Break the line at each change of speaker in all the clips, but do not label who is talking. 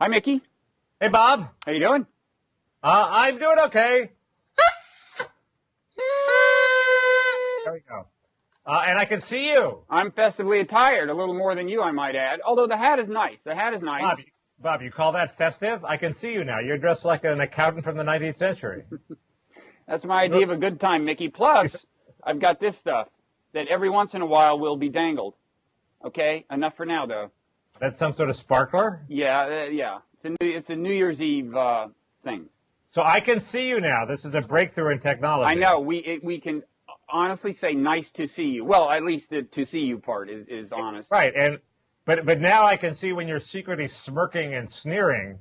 Hi, Mickey.
Hey, Bob.
How you doing?
I'm doing okay. There we go. And I can see you.
I'm festively attired, a little more than you, I might add. Although the hat is nice. The hat is nice.
Bob, you call that festive? I can see you now. You're dressed like an accountant from the 19th century.
That's my idea of a good time, Mickey. Plus, I've got this stuff that every once in a while will be dangled. Okay? Enough for now, though.
That's some sort of sparkler?
Yeah. It's a New Year's Eve thing.
So I can see you now. This is a breakthrough in technology.
I know. We can honestly say nice to see you. Well, at least the to see you part is honest.
Right. But now I can see when you're secretly smirking and sneering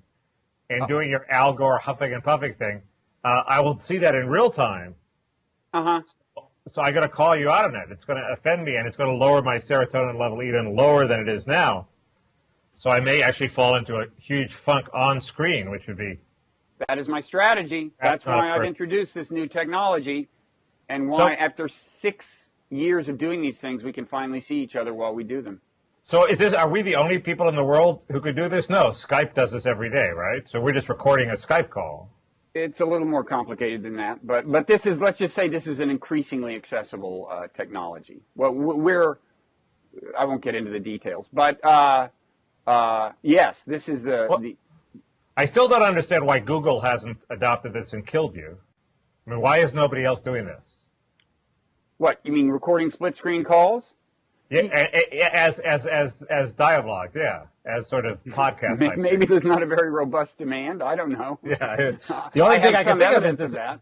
and doing your Al Gore huffing and puffing thing. I will see that in real time.
Uh-huh.
So I got to call you out on it. It's going to offend me, and it's going to lower my serotonin level even lower than it is now. So I may actually fall into a huge funk on screen, which would be...
That is my strategy. That's why I've introduced this new technology, and why after 6 years of doing these things, we can finally see each other while we do them.
So are we the only people in the world who could do this? No, Skype does this every day, right? So we're just recording a Skype call.
It's a little more complicated than that, but this is, let's just say this is an increasingly accessible technology. Well, I won't get into the details, but yes, this is
I still don't understand why Google hasn't adopted this and killed you. I mean, why is nobody else doing this?
What, you mean recording split-screen calls?
Yeah, as dialogue, yeah, as sort of podcast type.
Maybe there's not a very robust demand. I don't know.
Yeah, the only thing I can think of is that.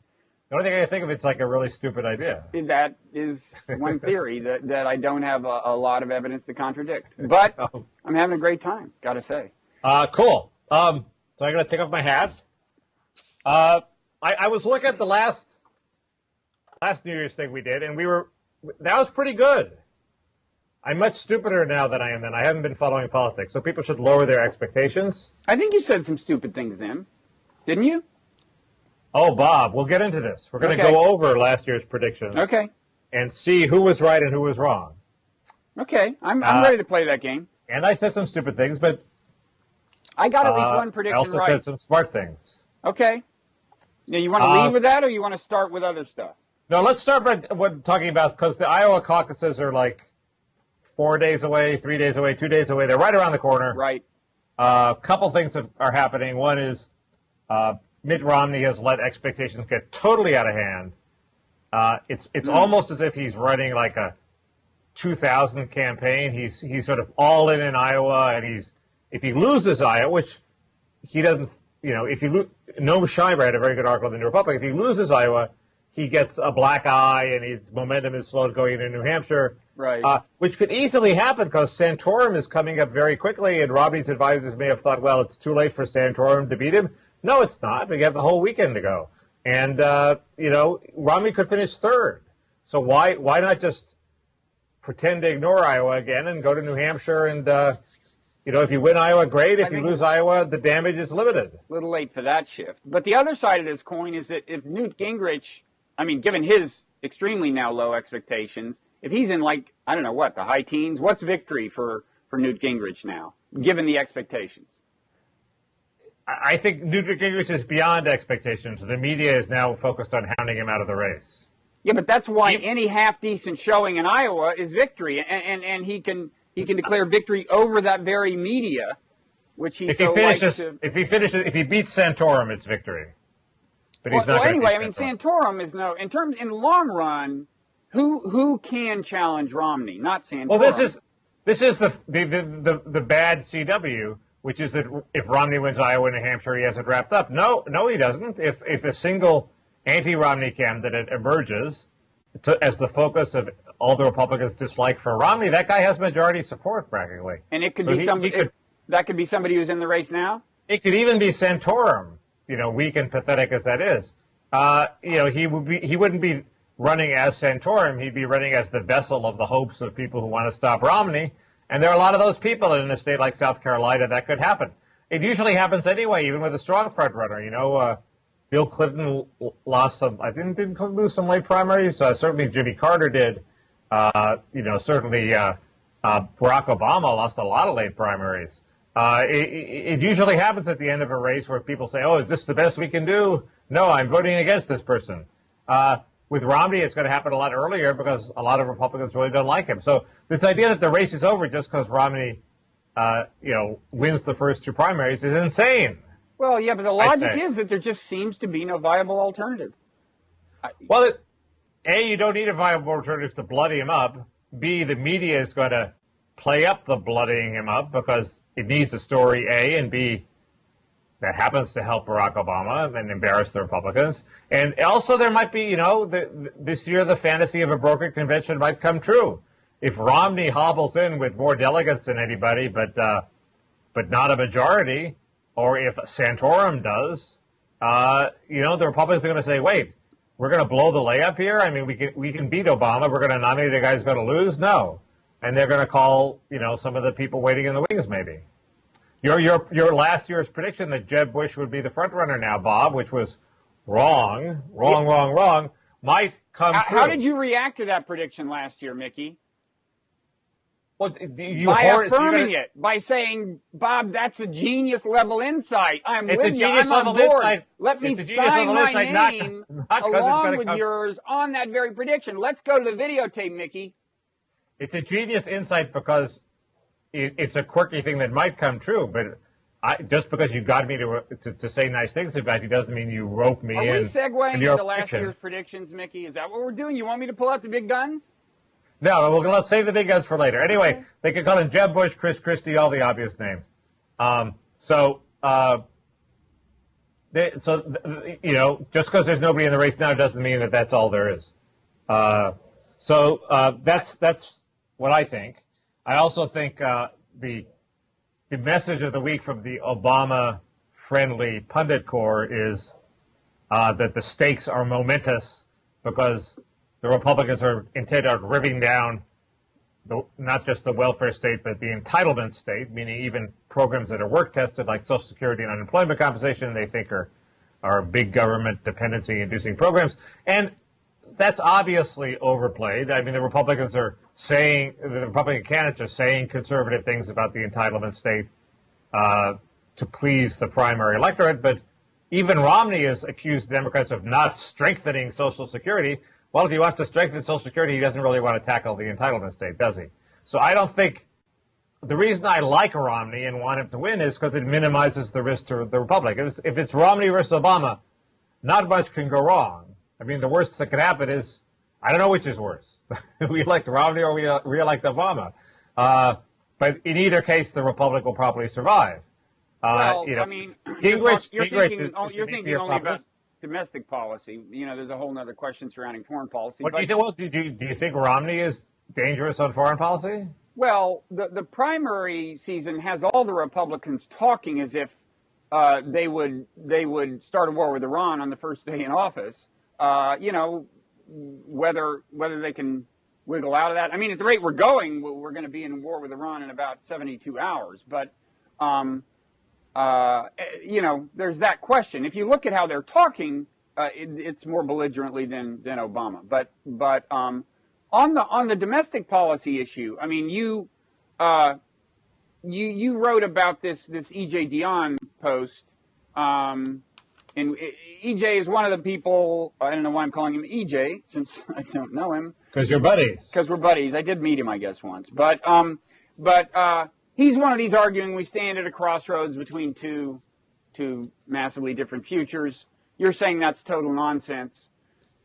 The only thing I can think of is like a really stupid idea.
That is one theory that I don't have a lot of evidence to contradict. But I'm having a great time, gotta say.
Cool. So I gotta take off my hat. I was looking at the last New Year's thing we did, and that was pretty good. I'm much stupider now than I am then. I haven't been following politics, so people should lower their expectations.
I think you said some stupid things then, didn't you?
Oh, Bob, we'll get into this. We're going to go over last year's predictions.
Okay.
And see who was right and who was wrong.
Okay, I'm ready to play that game.
And I said some stupid things, but
I got at least one prediction right.
I also said some smart things.
Okay. Now, you want to lead with that, or you want to start with other stuff?
No, let's start by talking about, because the Iowa caucuses are like 4 days away, 3 days away, 2 days away. They're right around the corner.
Right.
A couple things that are happening. One is Mitt Romney has let expectations get totally out of hand. It's almost as if he's running like a 2000 campaign. He's sort of all in Iowa, and if he loses Iowa, which he doesn't, if he Noam Scheiber had a very good article in the New Republic. If he loses Iowa, he gets a black eye, and his momentum is slowed going into New Hampshire.
Right.
Which could easily happen because Santorum is coming up very quickly, and Romney's advisors may have thought, well, it's too late for Santorum to beat him. No, it's not. We have the whole weekend to go. And, Romney could finish third. So why not just pretend to ignore Iowa again and go to New Hampshire and, if you win Iowa, great. If you lose Iowa, the damage is limited.
A little late for that shift. But the other side of this coin is that if Newt Gingrich, given his extremely now low expectations, if he's in the high teens, what's victory for Newt Gingrich now, given the expectations?
I think Newt Gingrich is beyond expectations. The media is now focused on hounding him out of the race.
Yeah, but that's why any half-decent showing in Iowa is victory, and he can declare victory over that very media, which he likes to.
If he beats Santorum, it's victory. But he's not.
Well, anyway, Santorum is in the long run, who can challenge Romney? Not Santorum.
Well, this is the bad CW. Which is that if Romney wins Iowa and New Hampshire, he has it wrapped up. No, he doesn't. If a single anti-Romney candidate emerges as the focus of all the Republicans' dislike for Romney, that guy has majority support practically.
And it could be somebody. That could be somebody who's in the race now.
It could even be Santorum. Weak and pathetic as that is. He wouldn't be running as Santorum. He'd be running as the vessel of the hopes of people who want to stop Romney. And there are a lot of those people in a state like South Carolina that could happen. It usually happens anyway, even with a strong front runner. Bill Clinton lost some, I didn't lose some late primaries. Certainly Jimmy Carter did. Certainly Barack Obama lost a lot of late primaries. It usually happens at the end of a race where people say, oh, is this the best we can do? No, I'm voting against this person. With Romney, it's going to happen a lot earlier because a lot of Republicans really don't like him. So this idea that the race is over just because Romney, wins the first two primaries is insane.
Well, yeah, but the logic is that there just seems to be no viable alternative.
Well, A, you don't need a viable alternative to bloody him up. B, the media is going to play up the bloodying him up because it needs a story, A, and B, that happens to help Barack Obama and embarrass the Republicans. And also there might be, this year the fantasy of a brokered convention might come true. If Romney hobbles in with more delegates than anybody, but not a majority, or if Santorum does, the Republicans are going to say, wait, we're going to blow the layup here? I mean, we can beat Obama. We're going to nominate a guy who's going to lose? No. And they're going to call, some of the people waiting in the wings, maybe. Your last year's prediction that Jeb Bush would be the front runner now, Bob, which was wrong, might come true.
How did you react to that prediction last year, Mickey?
Well,
by affirming it, by saying, Bob, that's a genius level insight. I'm with you. I'm on board. Let me sign my name along with yours on that very prediction. Let's go to the videotape, Mickey.
It's a genius insight because it's a quirky thing that might come true, but just because you got me to say nice things about you doesn't mean you rope me in.
Are we segueing into last year's predictions, Mickey? Is that what we're doing? You want me to pull out the big guns?
No, let's save the big guns for later. Anyway, they can call him Jeb Bush, Chris Christie, all the obvious names. Just because there's nobody in the race now doesn't mean that that's all there is. That's what I think. I also think the message of the week from the Obama-friendly pundit corps is that the stakes are momentous because the Republicans are intent on ripping down not just the welfare state, but the entitlement state, meaning even programs that are work-tested like Social Security and unemployment compensation they think are big government dependency-inducing programs. And that's obviously overplayed. I mean, the Republican candidates are saying conservative things about the entitlement state to please the primary electorate, but even Romney has accused Democrats of not strengthening Social Security. Well, if he wants to strengthen Social Security, he doesn't really want to tackle the entitlement state, does he? So I don't think the reason I like Romney and want him to win is because it minimizes the risk to the Republicans. If it's Romney versus Obama, not much can go wrong. I mean, the worst that could happen is, I don't know which is worse. We elect Romney or we elect Obama. But in either case, the Republic will probably survive.
I mean, you're thinking only about domestic policy. There's a whole other question surrounding foreign policy.
What do you think? Do you think Romney is dangerous on foreign policy?
Well, the primary season has all the Republicans talking as if they would start a war with Iran on the first day in office. Whether they can wiggle out of that. I mean, at the rate we're going, we're going to be in war with Iran in about 72 hours. But there's that question. If you look at how they're talking, it's more belligerently than Obama. But on the domestic policy issue, I mean, you wrote about this E.J. Dionne post, and E.J. is one of the people. I don't know why I'm calling him E.J. since I don't know him.
Because you're buddies.
Because we're buddies. I did meet him, I guess, once. But he's one of these arguing we stand at a crossroads between two massively different futures. You're saying that's total nonsense.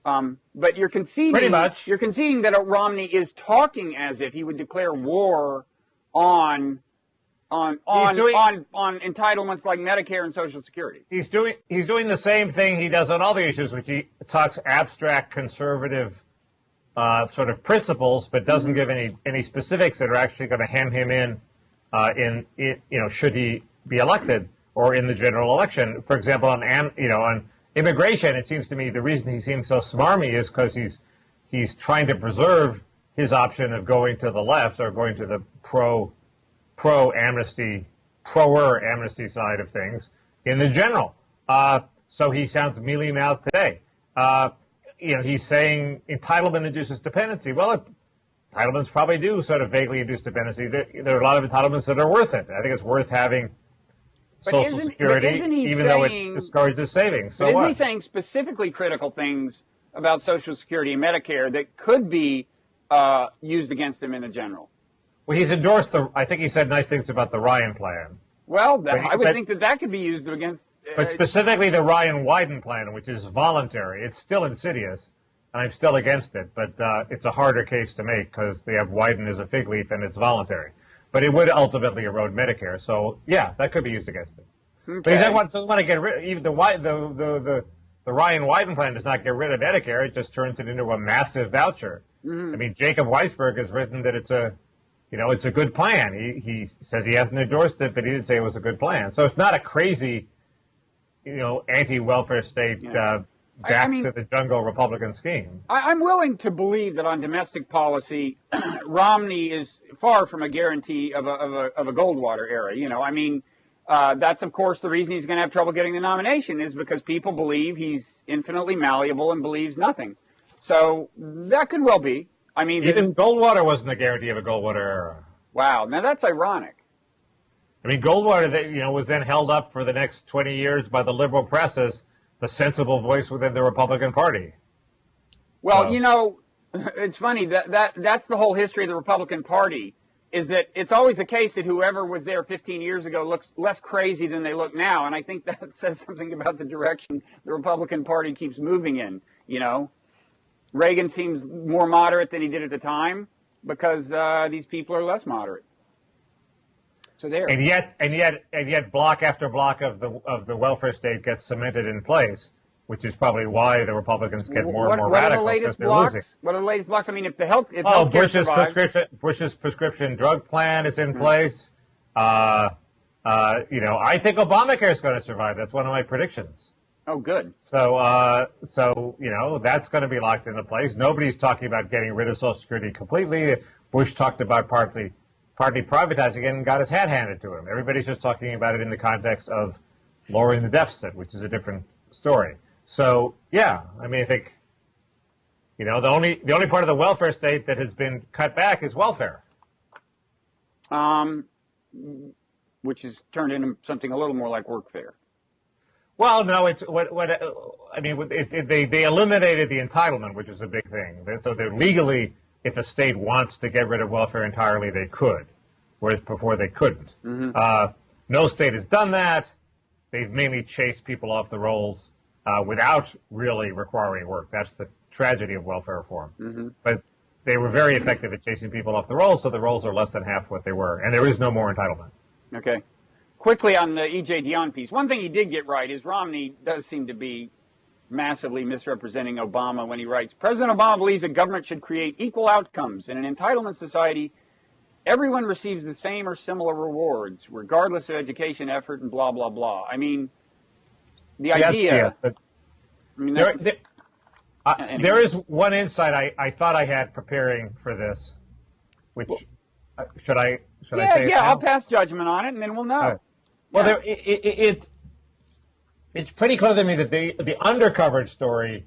But you're conceding
pretty much.
You're conceding that Romney is talking as if he would declare war on entitlements like Medicare and Social Security.
He's doing the same thing he does on all the issues, which he talks abstract conservative sort of principles, but doesn't give any specifics that are actually going to hem him in should he be elected or in the general election. For example, on immigration, it seems to me the reason he seems so smarmy is because he's trying to preserve his option of going to the left or going to the proer amnesty side of things in the general. So he sounds mealy-mouthed today. He's saying entitlement induces dependency. Well, entitlements probably do sort of vaguely induce dependency. There are a lot of entitlements that are worth it. I think it's worth having Social Security, even though it discourages savings. So
isn't he saying specifically critical things about Social Security and Medicare that could be used against him in a general?
Well, he's endorsed I think he said nice things about the Ryan plan.
Well, I would think that could be used against.
But specifically the Ryan-Wyden plan, which is voluntary. It's still insidious, and I'm still against it. But it's a harder case to make because they have Wyden as a fig leaf and it's voluntary. But it would ultimately erode Medicare. So, yeah, that could be used against it. Okay. But he doesn't want to get rid of even the Ryan-Wyden plan does not get rid of Medicare. It just turns it into a massive voucher. Mm-hmm. I mean, Jacob Weisberg has written that it's a good plan. He says he hasn't endorsed it, but he didn't say it was a good plan. So it's not a crazy, anti-welfare state back to the jungle Republican scheme.
I'm willing to believe that on domestic policy, Romney is far from a guarantee of a Goldwater era. That's of course the reason he's going to have trouble getting the nomination is because people believe he's infinitely malleable and believes nothing. So that could well be. I mean,
even Goldwater wasn't a guarantee of a Goldwater era.
Wow, now that's ironic.
I mean, Goldwater, was then held up for the next 20 years by the liberal press as the sensible voice within the Republican Party.
Well, it's funny that's the whole history of the Republican Party. Is that it's always the case that whoever was there 15 years ago looks less crazy than they look now, and I think that says something about the direction the Republican Party keeps moving in. Reagan seems more moderate than he did at the time because these people are less moderate. So there.
And yet, block after block of the welfare state gets cemented in place, which is probably why the Republicans get more and more radical.
What are the latest blocks? What are the latest blocks? I mean, if
Bush's prescription drug plan is in place. I think Obamacare is going to survive. That's one of my predictions.
Oh, good.
So that's going to be locked into place. Nobody's talking about getting rid of Social Security completely. Bush talked about partly privatizing it and got his hat handed to him. Everybody's just talking about it in the context of lowering the deficit, which is a different story. So, yeah, I mean, I think, the only part of the welfare state that has been cut back is welfare.
Which has turned into something a little more like workfare.
Well, no, it's they eliminated the entitlement, which is a big thing. So they're legally, if a state wants to get rid of welfare entirely, they could, whereas before they couldn't. Mm-hmm. No state has done that. They've mainly chased people off the rolls without really requiring work. That's the tragedy of welfare reform. Mm-hmm. But they were very effective at chasing people off the rolls, so the rolls are less than half what they were, and there is no more entitlement.
Okay. Quickly on the E.J. Dionne piece, one thing he did get right is Romney does seem to be massively misrepresenting Obama when he writes, President Obama believes that government should create equal outcomes. In an entitlement society, everyone receives the same or similar rewards, regardless of education, effort, and blah, blah, blah. I mean, the idea...
But there is one insight I thought I had preparing for this, which... Should I say it now?
I'll pass judgment on it, and then we'll know.
Right. Well, it's pretty clear to me that the undercovered story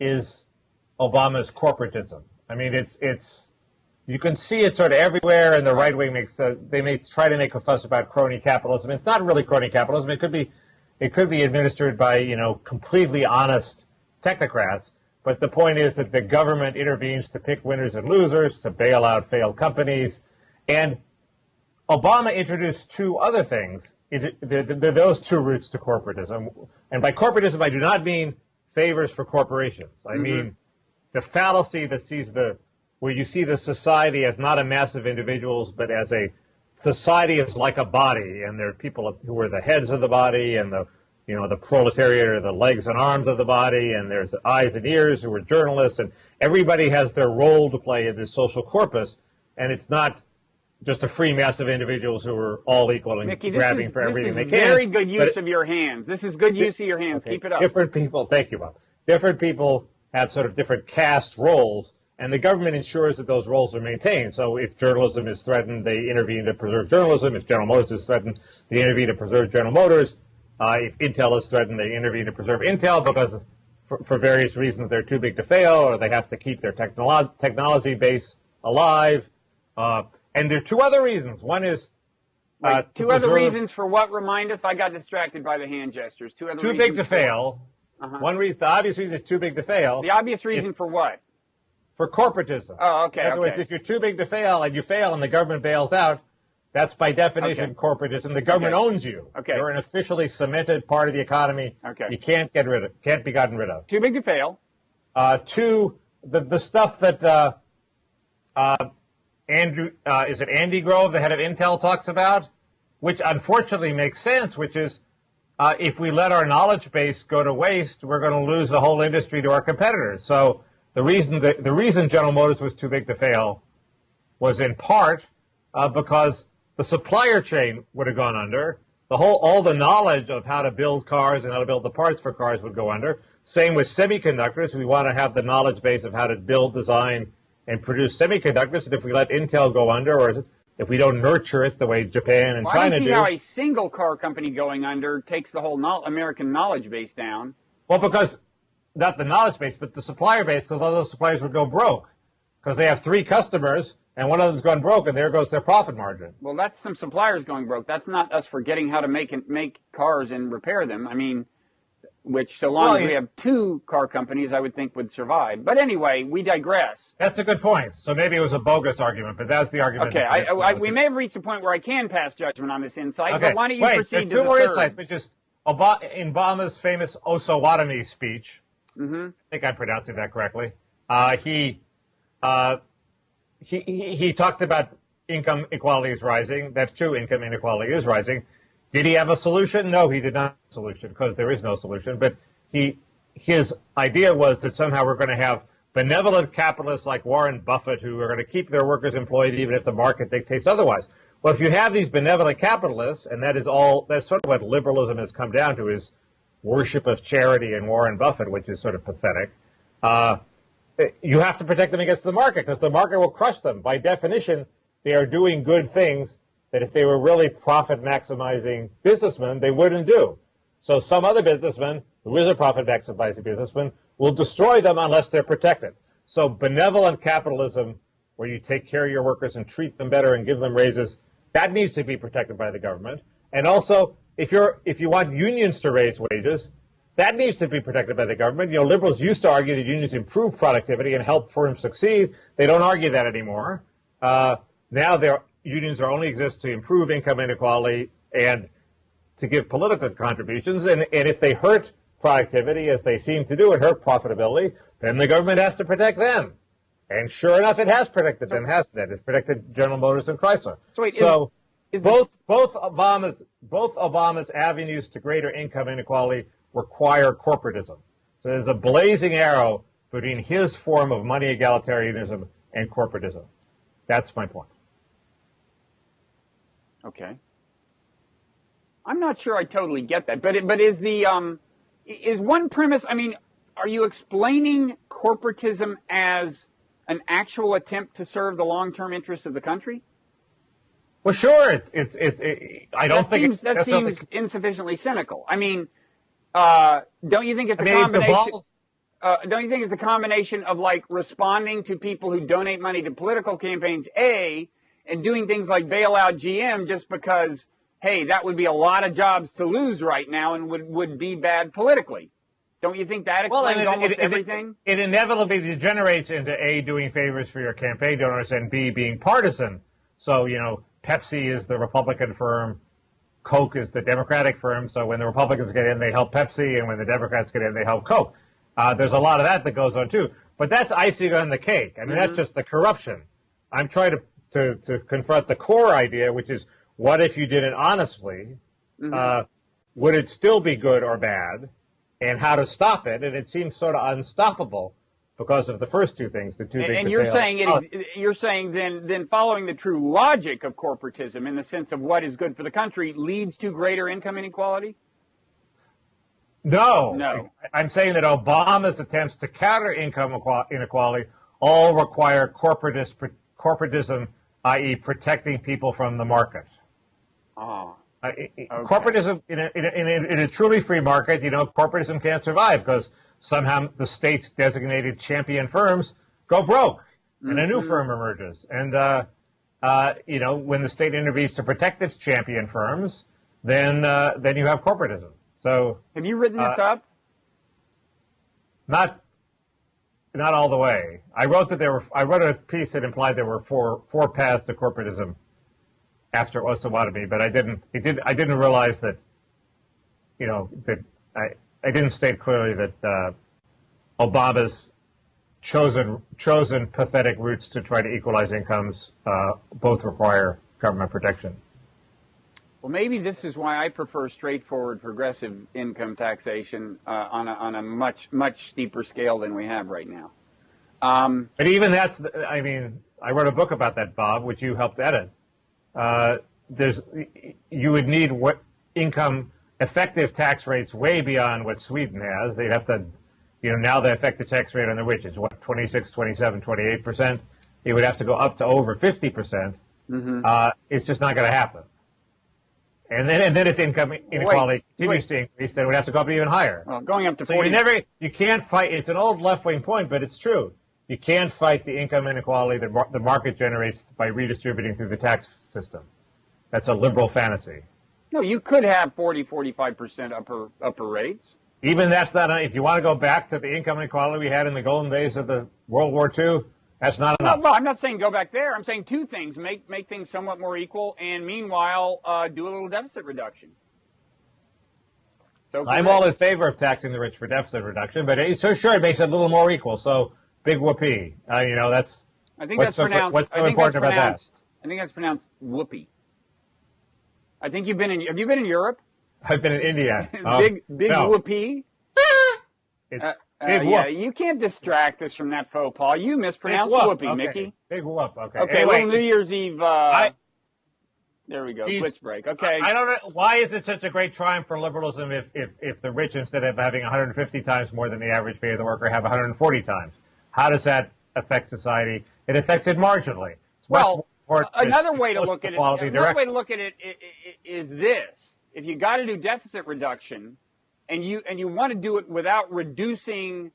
is Obama's corporatism. I mean, it's you can see it sort of everywhere, and the right wing they may try to make a fuss about crony capitalism. It's not really crony capitalism. It could be administered by completely honest technocrats. But the point is that the government intervenes to pick winners and losers, to bail out failed companies. And Obama introduced two other things. Those two routes to corporatism. And by corporatism, I do not mean favors for corporations. I mean the fallacy that where you see the society as not a mass of individuals, but as a society is like a body, and there are people who are the heads of the body, and the proletariat are the legs and arms of the body, and there's eyes and ears who are journalists, and everybody has their role to play in this social corpus, and it's not just a free mass of individuals who are all equal and
Mickey,
grabbing for everything they can.
This is very good use of your hands. This is good use of your hands. Okay. Keep it up.
Different people, thank you, Bob. Different people have sort of different caste roles, and the government ensures that those roles are maintained. So if journalism is threatened, they intervene to preserve journalism. If General Motors is threatened, they intervene to preserve General Motors. If Intel is threatened, they intervene to preserve Intel because for various reasons they're too big to fail, or they have to keep their technology base alive. And there are two other reasons. One is
two other reasons for what? Remind us. I got distracted by the hand gestures. Two other
too
reasons
big to fail. One reason, the obvious reason is too big to fail.
The obvious reason for what?
For corporatism.
Oh, okay.
In other words, if you're too big to fail and you fail and the government bails out, that's by definition corporatism. The government owns you.
Okay.
You're an officially cemented part of the economy.
Okay.
You can't be gotten rid of.
Too big to fail.
Two, the stuff that is it Andy Grove, the head of Intel, talks about, which unfortunately makes sense, which is if we let our knowledge base go to waste, we're going to lose the whole industry to our competitors. So the reason General Motors was too big to fail was in part because the supplier chain would have gone under. All the knowledge of how to build cars and how to build the parts for cars would go under. Same with semiconductors. We want to have the knowledge base of how to build, design, and produce semiconductors. And if we let Intel go under, or if we don't nurture it the way Japan and China do.
I don't see how a single car company going under takes the whole American knowledge base down.
Well, because not the knowledge base, but the supplier base, because all those suppliers would go broke. Because they have 3 customers, and one of them's gone broke, and there goes their profit margin.
Well, that's some suppliers going broke. That's not us forgetting how to make cars and repair them. I mean, which so long as we have 2 car companies, I would think would survive. But anyway, we digress.
That's a good point. So maybe it was a bogus argument, but that's the argument.
Okay, we may have reached a point where I can pass judgment on this insight,
okay.
But why don't you proceed to
two
the
more
third?
insights, which is in Obama's famous Osawatomie speech. I think I'm pronouncing that correctly. He talked about income inequality is rising. That's true. Income inequality is rising. Did he have a solution? No, he did not have a solution because there is no solution. But his idea was that somehow we're going to have benevolent capitalists like Warren Buffett who are going to keep their workers employed even if the market dictates otherwise. Well, if you have these benevolent capitalists, and that's sort of what liberalism has come down to, is worship of charity and Warren Buffett, which is sort of pathetic. You have to protect them against the market because the market will crush them. By definition, they are doing good things that if they were really profit-maximizing businessmen, they wouldn't do. So some other businessman, who is a profit-maximizing businessman, will destroy them unless they're protected. So benevolent capitalism, where you take care of your workers and treat them better and give them raises, that needs to be protected by the government. And also, if you want unions to raise wages, that needs to be protected by the government. You know, liberals used to argue that unions improve productivity and help firms succeed. They don't argue that anymore. Now unions only exist to improve income inequality and to give political contributions. And if they hurt productivity, as they seem to do, and hurt profitability, then the government has to protect them. And sure enough, it has protected them, hasn't it? It's protected General Motors and Chrysler. Both Obama's avenues to greater income inequality require corporatism. So there's a blazing arrow between his form of money egalitarianism and corporatism. That's my point.
Okay. I'm not sure I totally get that, but is one premise? I mean, are you explaining corporatism as an actual attempt to serve the long-term interests of the country?
Well, sure. That
seems insufficiently cynical. I mean, don't you think it's a combination? Don't you think it's a combination of like responding to people who donate money to political campaigns, and doing things like bail out GM just because, hey, that would be a lot of jobs to lose right now and would be bad politically? Don't you think that explains almost everything?
It inevitably degenerates into A, doing favors for your campaign donors, and B, being partisan. So, Pepsi is the Republican firm, Coke is the Democratic firm, so when the Republicans get in, they help Pepsi, and when the Democrats get in, they help Coke. There's a lot of that goes on, too. But that's icing on the cake. I mean, that's just the corruption. I'm trying to confront the core idea, which is, what if you did it honestly? Would it still be good or bad? And how to stop it? And it seems sort of unstoppable because of the first two things, the two big
And you're saying then following the true logic of corporatism in the sense of what is good for the country leads to greater income inequality?
No. I'm saying that Obama's attempts to counter income inequality all require corporatism, i.e. protecting people from the market. Okay. Corporatism, in a truly free market, corporatism can't survive because somehow the state's designated champion firms go broke. and a new firm emerges. And, when the state intervenes to protect its champion firms, then you have corporatism. So
have you written this up?
Not all the way. I wrote a piece that implied there were four paths to corporatism after Osawatomie, but I didn't realize that, I didn't state clearly that Obama's chosen pathetic routes to try to equalize incomes both require government protection.
Well, maybe this is why I prefer straightforward progressive income taxation on a much steeper scale than we have right now.
But even I wrote a book about that, Bob, which you helped edit. You would need effective tax rates way beyond what Sweden has. They'd have to, now the effective tax rate on the rich is 26, 27, 28%. It would have to go up to over 50%. It's just not going to happen. And then if income inequality continues to increase, then it would have to go up even higher.
Well, going up to
40.
40.
You can't fight. It's an old left-wing point, but it's true. You can't fight the income inequality that the market generates by redistributing through the tax system. That's a liberal fantasy.
No, you could have 40-45% upper rates.
Even that's not. If you want to go back to the income inequality we had in the golden days of the World War II, that's not enough.
No, I'm not saying go back there. I'm saying two things: make things somewhat more equal, and meanwhile do a little deficit reduction. So
I'm all in favor of taxing the rich for deficit reduction, but it makes it a little more equal. So big whoopee. That's.
I think that's pronounced.
What's so important about that?
I think that's pronounced whoopee. I think have you been in Europe?
I've been in India.
Big
no.
whoopee.
It's big whoop.
Yeah, you can't distract us from that faux pas. You mispronounced whoopee,
okay.
Mickey.
Big whoop. Okay.
Okay.
Anyway,
New Year's Eve. There we go. Glitch break. Okay.
I don't know why is it such a great triumph for liberalism if the rich, instead of having 150 times more than the average pay of the worker, have 140 times? How does that affect society? It affects it marginally.
Another way to look at it is this: if you got to do deficit reduction, and you want to do it without reducing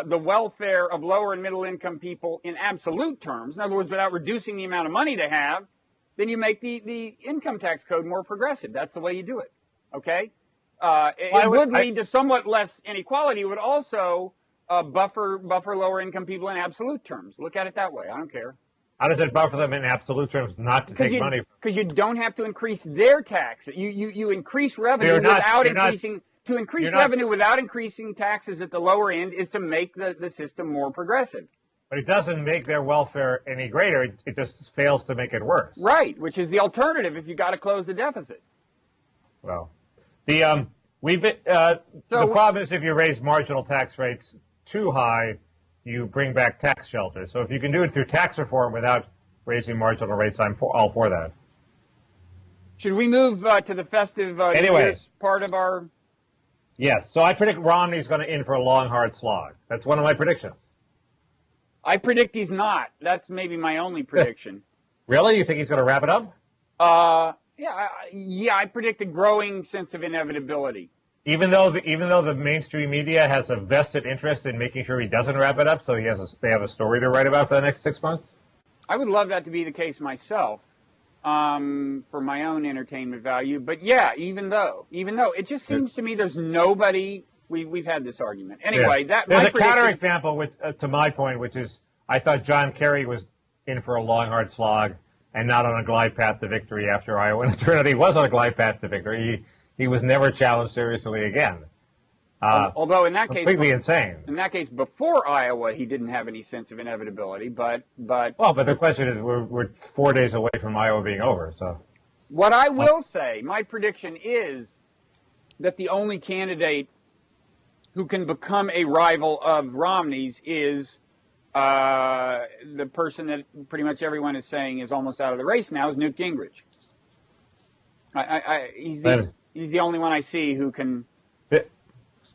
the welfare of lower and middle income people in absolute terms, in other words, without reducing the amount of money they have, then you make the income tax code more progressive. That's the way you do it. Okay? It would lead to somewhat less inequality. It would also buffer lower income people in absolute terms. Look at it that way. I don't care.
How does it buffer them in absolute terms not to take money?
Because you don't have to increase their tax. You increase revenue without increasing. To increase revenue without increasing taxes at the lower end is to make the system more progressive.
But it doesn't make their welfare any greater. It just fails to make it worse.
Right, which is the alternative if you got to close the deficit.
Well, the problem is if you raise marginal tax rates too high, you bring back tax shelters. So if you can do it through tax reform without raising marginal rates, I'm all for that.
Should we move to the festive New Year's part of our...
Yes. So I predict Romney's going to in for a long, hard slog. That's one of my predictions.
I predict he's not. That's maybe my only prediction.
Really? You think he's going to wrap it up?
Yeah. I predict a growing sense of inevitability.
Even though the mainstream media has a vested interest in making sure he doesn't wrap it up, so they have a story to write about for the next 6 months?
I would love that to be the case myself, for my own entertainment value. But yeah, even though it just seems to me there's nobody. We've had this argument anyway.
Yeah. There's a counterexample to my point, which is I thought John Kerry was in for a long, hard slog and not on a glide path to victory after Iowa. And it turned out he was on a glide path to victory. He was never challenged seriously again.
Although in that case,
completely insane.
In that case, before Iowa, he didn't have any sense of inevitability. But
the question is, we're 4 days away from Iowa being over. So,
what I will say, my prediction is that the only candidate who can become a rival of Romney's is the person that pretty much everyone is saying is almost out of the race now, is Newt Gingrich. He's the only one I see who can...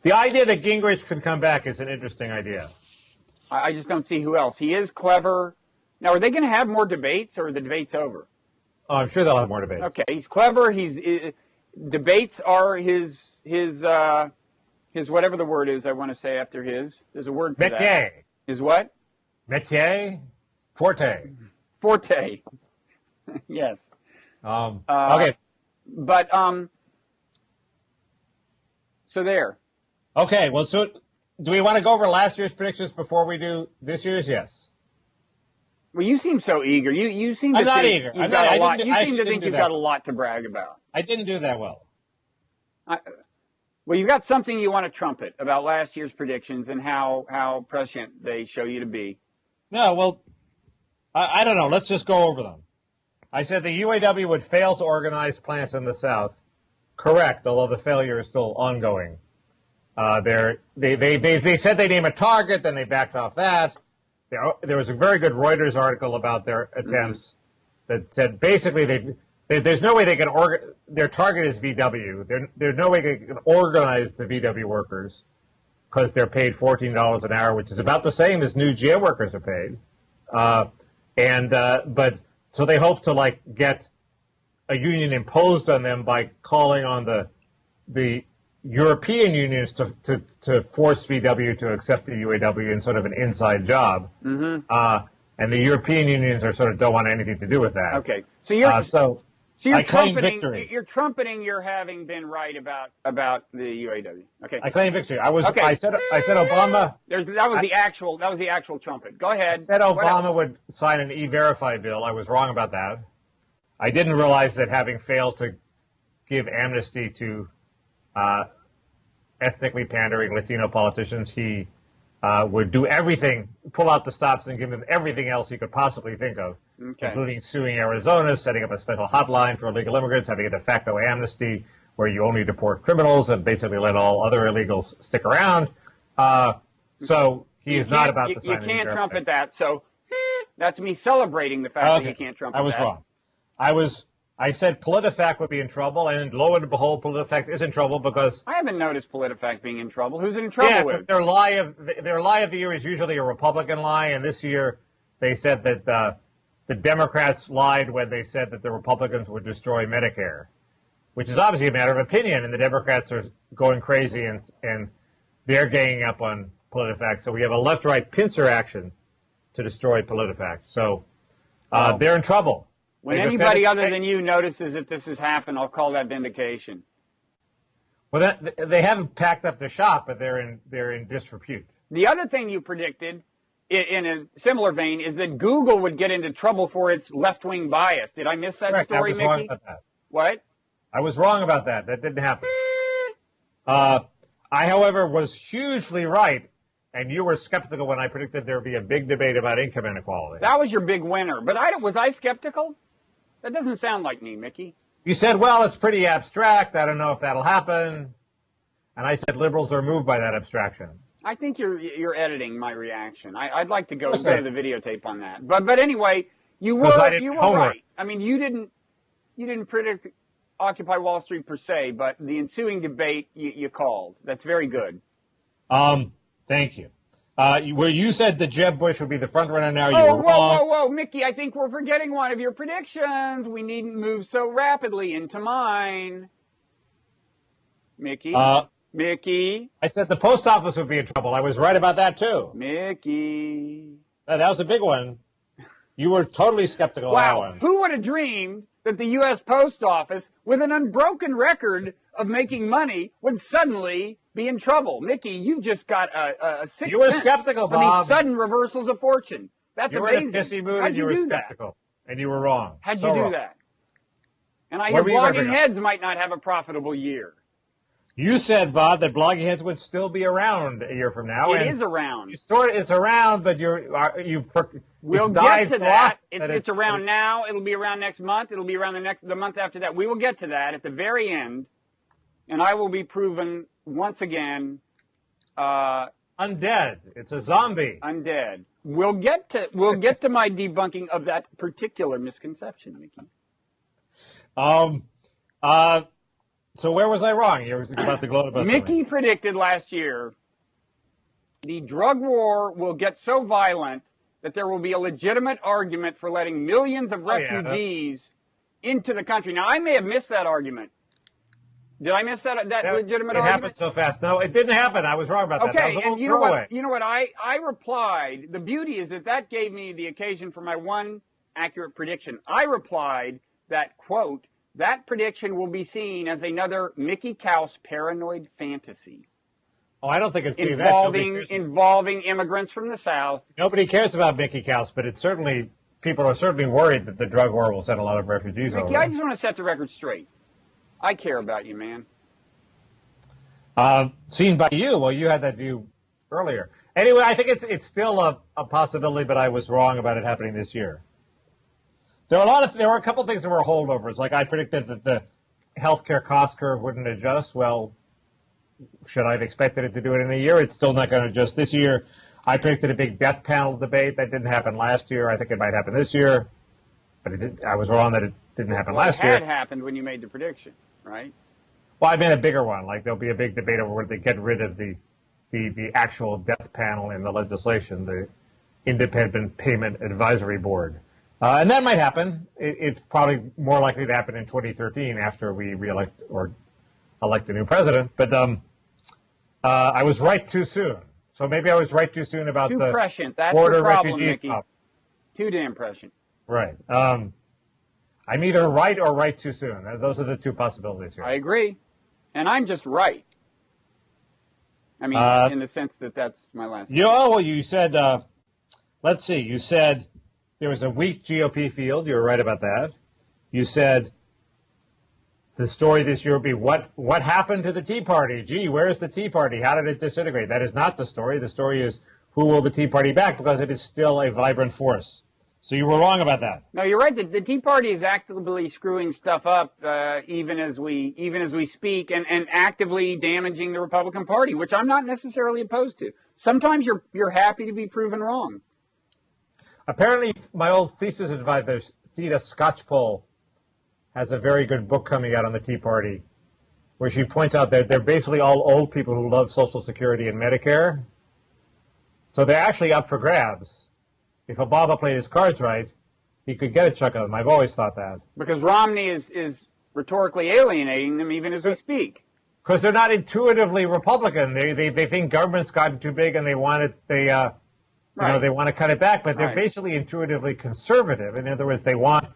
The idea that Gingrich could come back is an interesting idea.
I just don't see who else. He is clever. Now, are they going to have more debates, or are the debates over?
Oh, I'm sure they'll have more debates.
Okay, he's clever. Debates are his whatever the word is I want to say after his. There's a word for that.
Métier.
His what?
Métier? Forte.
Forte. Yes.
Okay.
But so there.
Okay. Well, so do we want to go over last year's predictions before we do this year's? Yes.
Well, you seem so eager. You seem to
I'm not
think
eager.
you've
I'm
got
not-
a
I
lot.
didn't-
You
I
seem to
didn't
think
do
you've
that.
got a lot to brag about.
I didn't do that well.
Well, you've got something you want to trumpet about last year's predictions and how prescient they show you to be.
No, well, I don't know. Let's just go over them. I said the UAW would fail to organize plants in the South. Correct, although the failure is still ongoing. They said they'd aim a target, then they backed off that. There was a very good Reuters article about their attempts that said basically there's no way they can their target is VW. There's no way they can organize the VW workers because they're paid $14 an hour, which is about the same as new GM workers are paid. But so they hope to get a union imposed on them by calling on the European unions to force VW to accept the UAW in sort of an inside job. Mm-hmm. And the European unions are sort of don't want anything to do with that.
Okay, so you're
so you're
I claim
trumpeting victory.
You're trumpeting your having been right about the UAW. Okay,
I claim victory.
Okay.
I said Obama.
That was the actual trumpet. Go ahead.
I said Obama would sign an E-Verify bill. I was wrong about that. I didn't realize that having failed to give amnesty to ethnically pandering Latino politicians, he would do everything, pull out the stops and give them everything else he could possibly think of, including suing Arizona, setting up a special hotline for illegal immigrants, having a de facto amnesty where you only deport criminals and basically let all other illegals stick around. So he is not about to sign.
You can't trumpet that. So that's me celebrating the fact that you can't trumpet that.
I was wrong. I said PolitiFact would be in trouble, and lo and behold, PolitiFact is in trouble because
I haven't noticed PolitiFact being in trouble. Who's it in trouble with?
Their lie of the year is usually a Republican lie, and this year they said that the Democrats lied when they said that the Republicans would destroy Medicare, which is obviously a matter of opinion, and the Democrats are going crazy and they're ganging up on PolitiFact. So we have a left-right pincer action to destroy PolitiFact. So they're in trouble.
When anybody other than you notices that this has happened, I'll call that vindication.
Well, they haven't packed up the shop, but they're in disrepute.
The other thing you predicted, in a similar vein, is that Google would get into trouble for its left-wing bias. Did I miss that story, Mickey?
I was wrong about that.
What?
I was wrong about that. That didn't happen. I, however, was hugely right, and you were skeptical when I predicted there would be a big debate about income inequality.
That was your big winner. But was I skeptical? That doesn't sound like me, Mickey.
You said, well, it's pretty abstract. I don't know if that'll happen. And I said liberals are moved by that abstraction.
I think you're editing my reaction. I'd like to go to the videotape on that. But anyway, you were right. I mean, you didn't predict Occupy Wall Street per se, but the ensuing debate you called. That's very good.
Thank you. Where you said that Jeb Bush would be the front runner, now you were wrong.
Whoa, Mickey, I think we're forgetting one of your predictions. We needn't move so rapidly into mine. Mickey? Mickey?
I said the post office would be in trouble. I was right about that, too.
Mickey?
That was a big one. You were totally skeptical of that one.
Who would have dreamed that the U.S. Post Office, with an unbroken record of making money, would suddenly be in trouble? Mickey, you just got a sixth
You were skeptical, Bob.
For these sudden reversals of fortune. That's amazing.
You were in a pissy mood
How'd you
were
do
skeptical. And you were wrong.
How'd you do that? And I hear Blogging Heads might not have a profitable year.
You said, Bob, that Blogging Heads would still be around a year from now.
It is around.
It's around, but
we'll get to that. It's around now. It'll be around next month. It'll be around the month after that. We will get to that at the very end, and I will be proven once again
undead. It's a zombie.
Undead. We'll get to my debunking of that particular misconception, Mickey.
So where was I wrong? You were about to gloat about
Mickey
something.
predicted last year the drug war will get so violent that there will be a legitimate argument for letting millions of refugees into the country. Now, I may have missed that argument. Did I miss that legitimate
It
argument?
happened so fast. No, it didn't happen. I was wrong about that.
Okay,
That was
and you know what? You know what? I replied. The beauty is that gave me the occasion for my one accurate prediction. I replied that, quote, that prediction will be seen as another Mickey Kaus paranoid fantasy.
Oh, I don't think it's
involving immigrants from the South.
Nobody cares about Mickey Kaus, but it's certainly people are certainly worried that the drug war will send a lot of refugees over.
Mickey, I just want to set the record straight. I care about you, man.
Seen by you. Well, you had that view earlier. Anyway, I think it's still a possibility, but I was wrong about it happening this year. There were a couple things that were holdovers. Like I predicted that the healthcare cost curve wouldn't adjust. Well, should I have expected it to do it in a year? It's still not going to adjust this year. I predicted a big death panel debate. That didn't happen last year. I think it might happen this year. But I was wrong that it didn't happen last year.
It had happened when you made the prediction, right?
Well, I meant a bigger one. Like there'll be a big debate over whether they get rid of the actual death panel in the legislation, the Independent Payment Advisory Board. And that might happen. It's probably more likely to happen in 2013 after we reelect or elect a new president. But I was right too soon. So maybe I was right too soon about the
prescient. That's
border
your problem,
refugee
Mickey. Too damn prescient.
Right. I'm either right or right too soon. Those are the two possibilities here.
I agree. And I'm just right. I mean, in the sense that that's my last.
Well, you said, let's see, you said there was a weak GOP field. You were right about that. You said the story this year would be what happened to the Tea Party? Gee, where's the Tea Party? How did it disintegrate? That is not the story. The story is who will the Tea Party back, because it is still a vibrant force. So you were wrong about that.
No, you're right. The Tea Party is actively screwing stuff up even as we speak, and actively damaging the Republican Party, which I'm not necessarily opposed to. Sometimes you're happy to be proven wrong.
Apparently, my old thesis advisor, Theda Scotchpole, has a very good book coming out on the Tea Party, where she points out that they're basically all old people who love Social Security and Medicare. So they're actually up for grabs. If Obama played his cards right, he could get a chunk of them. I've always thought that.
Because Romney is rhetorically alienating them even as we speak.
Because they're not intuitively Republican. They think government's gotten too big and they want it. They want to cut it back. But they're basically intuitively conservative. In other words, they want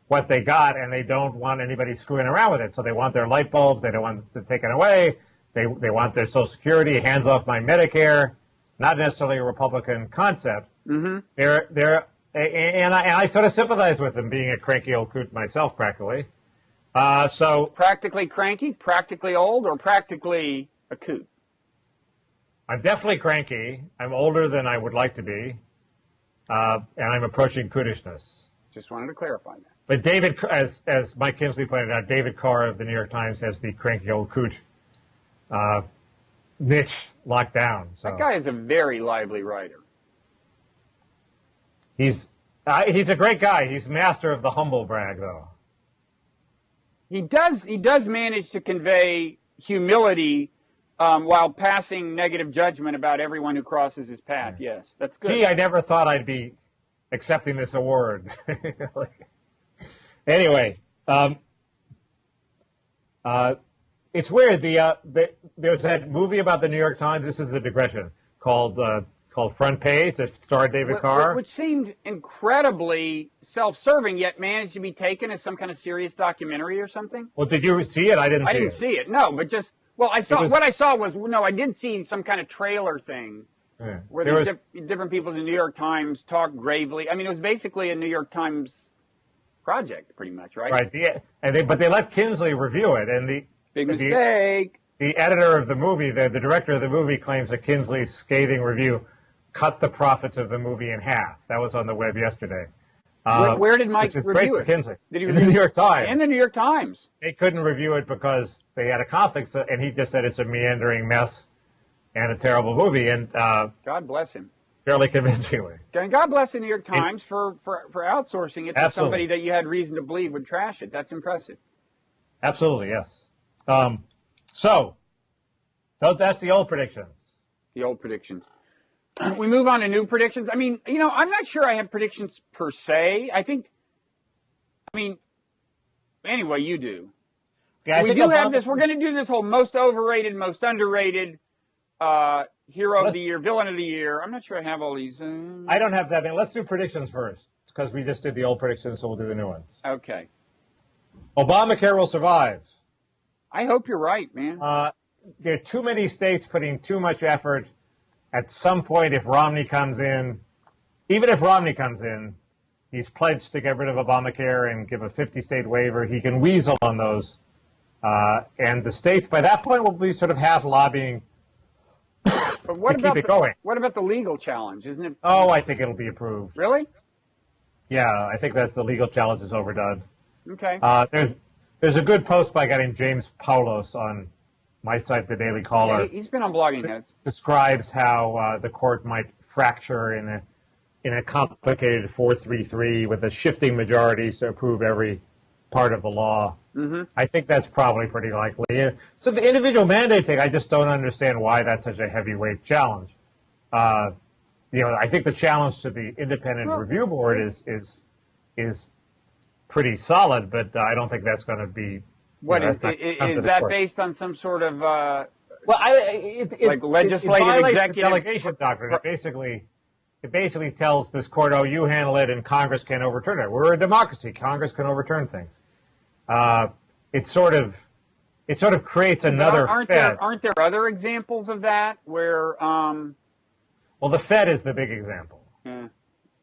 what they got and they don't want anybody screwing around with it. So they want their light bulbs. They don't want it taken away. They want their Social Security, hands off my Medicare. Not necessarily a Republican concept. Mm-hmm. And I sort of sympathize with them, being a cranky old coot myself, practically. So
practically cranky, practically old, or practically a coot?
I'm definitely cranky. I'm older than I would like to be, and I'm approaching cootishness.
Just wanted to clarify that.
But David, as Mike Kinsley pointed out, David Carr of the New York Times has the cranky old coot niche locked down. So.
That guy is a very lively writer.
He's a great guy. He's master of the humble brag, though.
He does manage to convey humility while passing negative judgment about everyone who crosses his path. Yes, that's good.
Gee, I never thought I'd be accepting this award. Anyway, it's weird. There's that movie about the New York Times. This is a digression called Front Page. It starred David Carr,
which seemed incredibly self-serving, yet managed to be taken as some kind of serious documentary or something.
Well, did you see it? I didn't see it.
No, but just I did see some kind of trailer thing where different people in the New York Times talk gravely. I mean, it was basically a New York Times project, pretty much, right?
Right. But they let Kinsley review it, and
big mistake.
The editor of the movie, the director of the movie, claims that Kinsley's scathing review cut the profits of the movie in half. That was on the web yesterday.
Where did Mike review it?
Kinsley.
Did he
in the New York Times.
In the New York Times.
They couldn't review it because they had a conflict, and he just said it's a meandering mess and a terrible movie. And
God bless him.
Fairly convincingly.
And God bless the New York Times for outsourcing it to somebody that you had reason to believe would trash it. That's impressive.
Absolutely, yes. So that's the old predictions.
The old predictions. We move on to new predictions. I mean, I'm not sure I have predictions per se. Anyway, you do.
Yeah,
we do have this. We're going to do this whole most overrated, most underrated, hero of the year, villain of the year. I'm not sure I have all these.
I don't have that many. Let's do predictions first, because we just did the old predictions, so we'll do the new ones.
Okay.
Obamacare will survive.
I hope you're right, man.
There are too many states putting too much effort. At some point, if Romney comes in, even if Romney comes in, he's pledged to get rid of Obamacare and give a 50-state waiver. He can weasel on those. And the states, by that point, will be sort of half lobbying
but what
to
about
keep it going.
What about the legal challenge? Isn't it?
Oh, I think it'll be approved.
Really?
Yeah, I think that the legal challenge is overdone.
Okay.
There's a good post by a guy named James Paulos on my site, The Daily Caller.
Yeah, he's been on Blogging Heads.
Describes how the court might fracture in a complicated 4-3-3 with a shifting majorities to approve every part of the law.
Mm-hmm.
I think that's probably pretty likely. So the individual mandate thing, I just don't understand why that's such a heavyweight challenge. I think the challenge to the independent review board is pretty solid, but I don't think that's going to be.
What is that based on some sort of
like
legislative executive
the delegation doctrine? It basically tells this court, "Oh, you handle it, and Congress can overturn it." We're a democracy; Congress can overturn things. It sort of creates another Fed.
Aren't there other examples of that where?
Well, the Fed is the big example.
Yeah.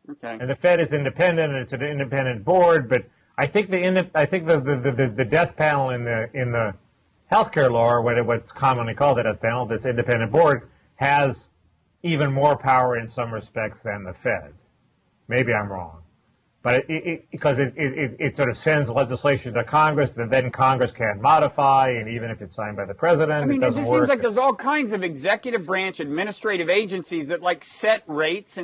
Okay.
And the Fed is independent, and it's an independent board. But I think the death panel in the healthcare law, or what's commonly called the death panel, this independent board, has even more power in some respects than the Fed. Maybe I'm wrong. But because it sort of sends legislation to Congress that then Congress can't modify, and even if it's signed by the president, it doesn't work.
Seems like there's all kinds of executive branch administrative agencies that set rates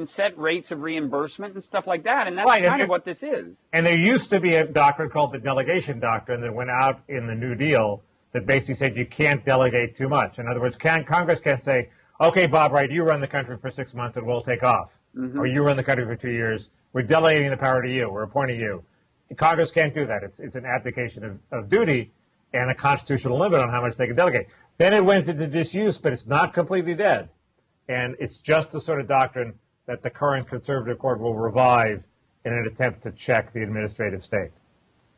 of reimbursement and stuff like that, and that's kind of what this is. And
there used to be a doctrine called the delegation doctrine that went out in the New Deal that basically said you can't delegate too much. In other words, Congress can't say, "Okay, Bob Wright, you run the country for 6 months and we'll take off," or "You run the country for 2 years. We're delegating the power to you. We're appointing you." Congress can't do that. It's an abdication of duty and a constitutional limit on how much they can delegate. Then it went into disuse, but it's not completely dead. And it's just the sort of doctrine that the current conservative court will revive in an attempt to check the administrative state.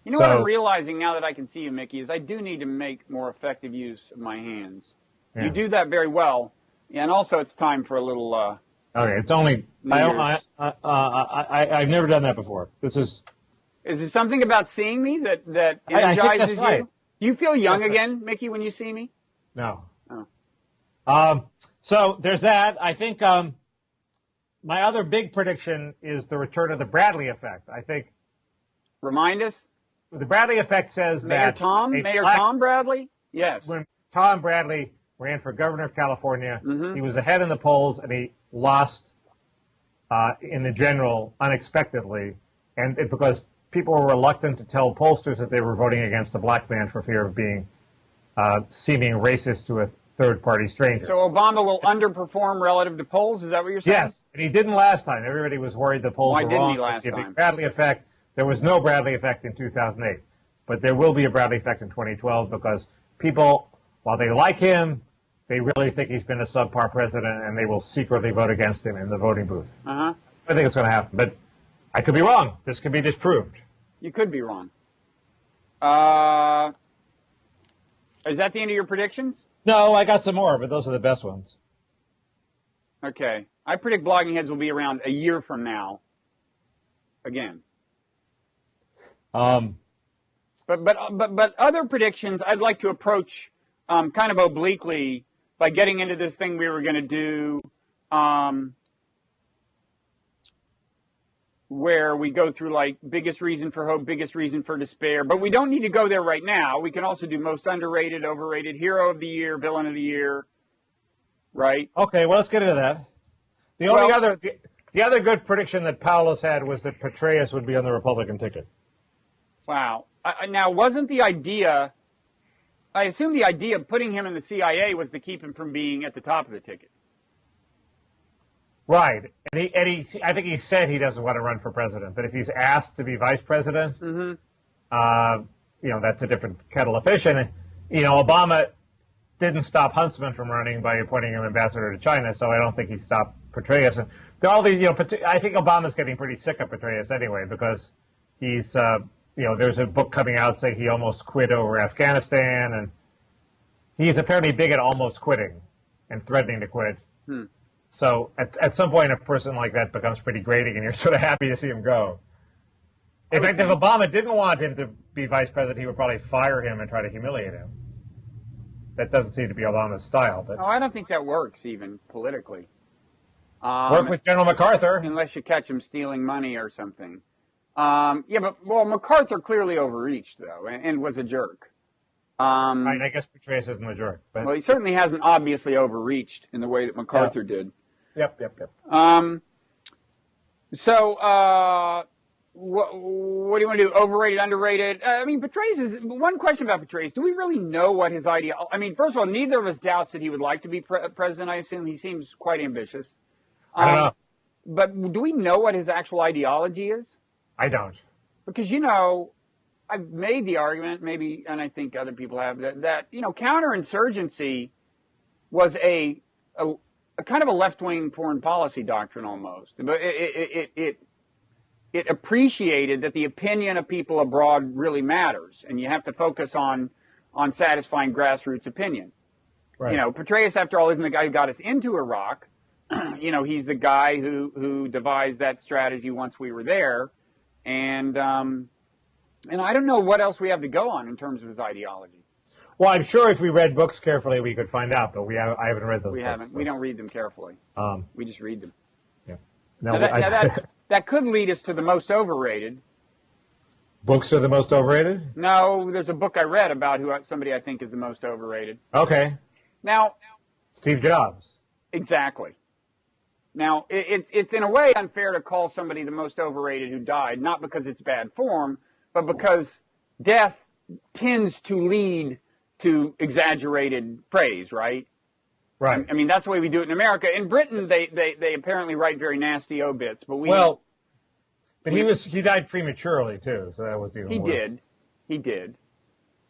You know what I'm realizing now that I can see you, Mickey, is I do need to make more effective use of my hands. Yeah. You do that very well. And also it's time for a little...
Okay, it's only. I've never done that before. This is.
Is it something about seeing me that energizes
I think that's right.
you? Do you feel young again, Mickey, when you see me?
No.
Oh.
So there's that. I think my other big prediction is the return of the Bradley effect. I think.
Remind us.
The Bradley effect says
Mayor Tom Bradley. Yes.
When Tom Bradley ran for governor of California, he was ahead in the polls, and he lost in the general unexpectedly, and because people were reluctant to tell pollsters that they were voting against a black man for fear of being seeming racist to a third-party stranger.
So Obama will underperform relative to polls? Is that what you're saying?
Yes, and he didn't last time. Everybody was worried the polls were wrong.
Why didn't he last time?
Bradley effect. There was no Bradley effect in 2008, but there will be a Bradley effect in 2012 because people, while they like him, they really think he's been a subpar president, and they will secretly vote against him in the voting booth. I think it's going to happen, but I could be wrong. This could be disproved.
You could be wrong. Is that the end of your predictions?
No, I got some more, but those are the best ones.
Okay. I predict Blogging Heads will be around a year from now. Again. But other predictions I'd like to approach kind of obliquely by getting into this thing we were going to do where we go through like biggest reason for hope, biggest reason for despair. But we don't need to go there right now. We can also do most underrated, overrated, hero of the year, villain of the year, right? Okay, well, let's get into that. The other good prediction that Paulos had was that Petraeus would be on the Republican ticket. Wow. Now, wasn't the idea... I assume the idea of putting him in the CIA was to keep him from being at the top of the ticket.
Right. And I think he said he doesn't want to run for president, but if he's asked to be vice president, that's a different kettle of fish. And, Obama didn't stop Huntsman from running by appointing him ambassador to China, so I don't think he stopped Petraeus. And there are all these, I think Obama's getting pretty sick of Petraeus anyway, because he's, there's a book coming out saying he almost quit over Afghanistan, and he's apparently big at almost quitting and threatening to quit. So at some point, a person like that becomes pretty grating, and you're sort of happy to see him go. In fact, if Obama didn't want him to be vice president, he would probably fire him and try to humiliate him. That doesn't seem to be Obama's style. But
I don't think that works, even politically.
Work with General MacArthur.
Unless you catch him stealing money or something. MacArthur clearly overreached, though, and was a jerk.
Right, I guess Petraeus isn't a jerk. But...
Well, he certainly hasn't obviously overreached in the way that MacArthur did.
Yep.
What do you want to do? Overrated, underrated? Petraeus is one question about Petraeus. Do we really know what his idea? First of all, neither of us doubts that he would like to be president. I assume he seems quite ambitious.
I don't know.
But do we know what his actual ideology is?
I don't.
Because I've made the argument, maybe, and I think other people have, that counterinsurgency was a kind of a left-wing foreign policy doctrine almost. But it appreciated that the opinion of people abroad really matters, and you have to focus on satisfying grassroots opinion.
Right.
Petraeus, after all, isn't the guy who got us into Iraq. He's the guy who devised that strategy once we were there, and I don't know what else we have to go on in terms of his ideology.
Well, I'm sure if we read books carefully, we could find out, but I haven't read those books.
We haven't. So. We don't read them carefully. We just read them.
Yeah.
That could lead us to the most overrated.
Books are the most overrated?
No, there's a book I read about somebody I think is the most overrated.
Okay.
Now,
Steve Jobs.
Exactly. Now, it's in a way unfair to call somebody the most overrated who died, not because it's bad form, but because death tends to lead to exaggerated praise, right?
Right.
That's the way we do it in America. In Britain, they apparently write very nasty obits, but
he died prematurely too, so that was even worse.
He did.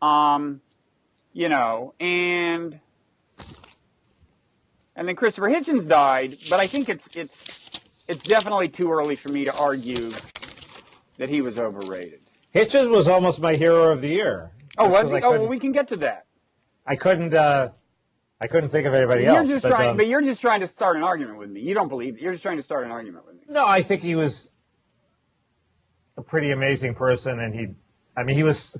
And then Christopher Hitchens died, but I think it's definitely too early for me to argue that he was overrated.
Hitchens was almost my hero of the year.
Oh, was he? Oh, well, we can get to that.
I couldn't think of anybody else.
But you're just trying to start an argument with me. You don't believe it. You're just trying to start an argument with me.
No, I think he was a pretty amazing person, and he was.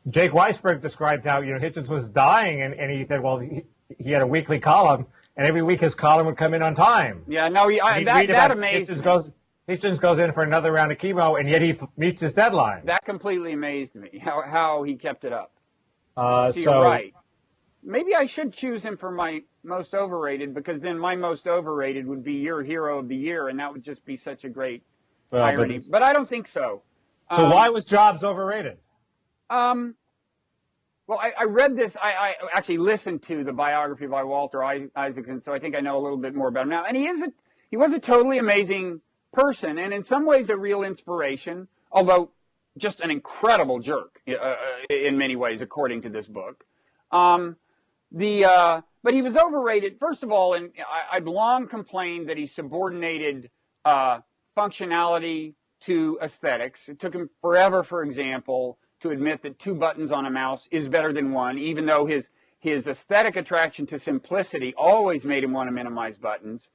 Jake Weisberg described how Hitchens was dying, and he said, well, he had a weekly column, and every week his column would come in on time.
Yeah, no, that amazed me.
Hitchens goes in for another round of chemo, and yet he meets his deadline.
That completely amazed me, how he kept it up.
You're
right. Maybe I should choose him for my most overrated, because then my most overrated would be your hero of the year, and that would just be such a great irony. But I don't think so.
So why was Jobs overrated?
Well, I read this. I actually listened to the biography by Walter Isaacson, so I think I know a little bit more about him now. And he was a totally amazing person, and in some ways a real inspiration, although just an incredible jerk in many ways, according to this book. But he was overrated, first of all, and I've long complained that he subordinated functionality to aesthetics. It took him forever, for example, to admit that 2 buttons on a mouse is better than 1, even though his aesthetic attraction to simplicity always made him want to minimize buttons.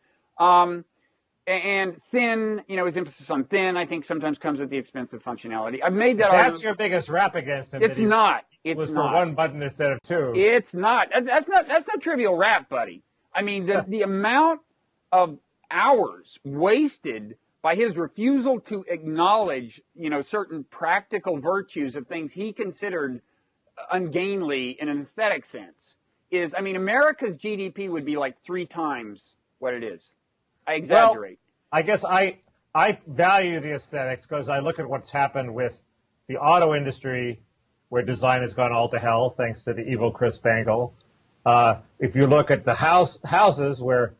And thin, his emphasis on thin, I think sometimes comes at the expense of functionality. I've made that argument.
That's your biggest rap against him.
It's not.
It was for 1 button instead of 2.
It's not. That's not trivial rap, buddy. The amount of hours wasted by his refusal to acknowledge, certain practical virtues of things he considered ungainly in an aesthetic sense is, America's GDP would be like 3 times what it is. I exaggerate.
Well, I guess I value the aesthetics because I look at what's happened with the auto industry, where design has gone all to hell thanks to the evil Chris Bangle. If you look at the houses, where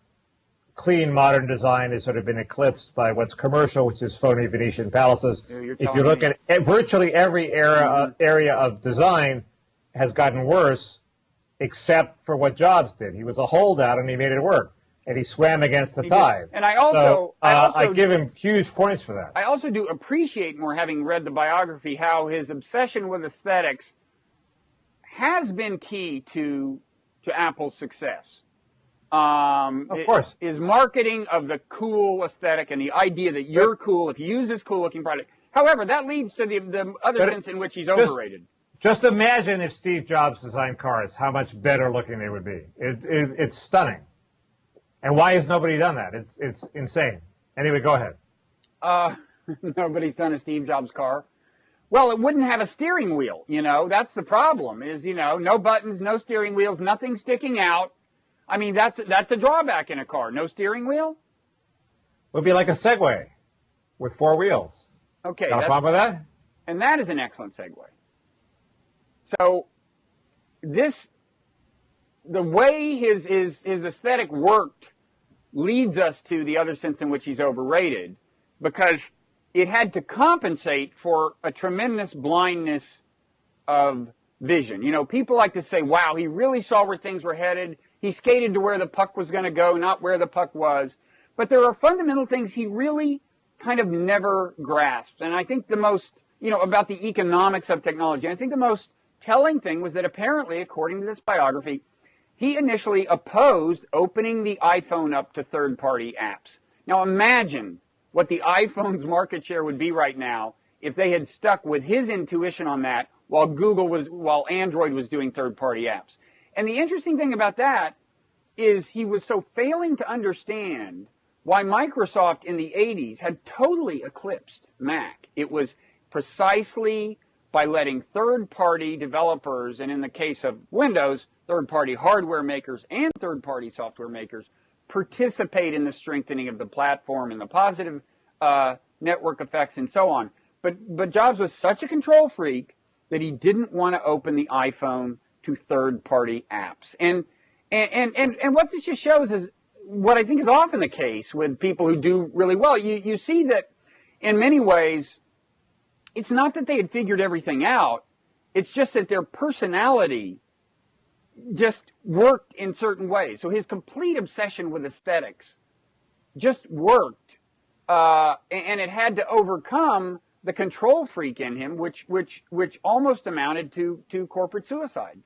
clean modern design has sort of been eclipsed by what's commercial, which is phony Venetian palaces. If you look at virtually every area of design has gotten worse, except for what Jobs did. He was a holdout and he made it work, and he swam against the tide.
And I
give him huge points for that.
I also do appreciate more, having read the biography, how his obsession with aesthetics has been key to Apple's success.
Of course.
Is marketing of the cool aesthetic and the idea that you're cool if you use this cool-looking product. However, that leads to the other sense in which he's overrated.
Just imagine if Steve Jobs designed cars, how much better looking they would be. It's stunning. And why has nobody done that? It's insane. Anyway, go ahead.
Nobody's done a Steve Jobs car. Well, it wouldn't have a steering wheel, That's the problem, is, no buttons, no steering wheels, nothing sticking out. I mean, that's a drawback in a car. No steering wheel?
It would be like a Segway with 4 wheels.
Okay.
Got a problem with that?
And that is an excellent segue. So, the way his aesthetic worked leads us to the other sense in which he's overrated, because it had to compensate for a tremendous blindness of vision. People like to say, wow, he really saw where things were headed. He skated to where the puck was going to go, not where the puck was. But there are fundamental things he really kind of never grasped. And I think the most, about the economics of technology, I think the most telling thing was that apparently, according to this biography, he initially opposed opening the iPhone up to third-party apps. Now imagine what the iPhone's market share would be right now if they had stuck with his intuition on that while Android was doing third-party apps. And the interesting thing about that is he was so failing to understand why Microsoft in the 80s had totally eclipsed Mac. It was precisely by letting third-party developers, and in the case of Windows, third-party hardware makers and third-party software makers, participate in the strengthening of the platform and the positive network effects and so on. But Jobs was such a control freak that he didn't want to open the iPhone to third-party apps. And what this just shows is what I think is often the case with people who do really well. You see that in many ways, it's not that they had figured everything out. It's just that their personality just worked in certain ways. So his complete obsession with aesthetics just worked. And it had to overcome the control freak in him, which almost amounted to corporate suicide.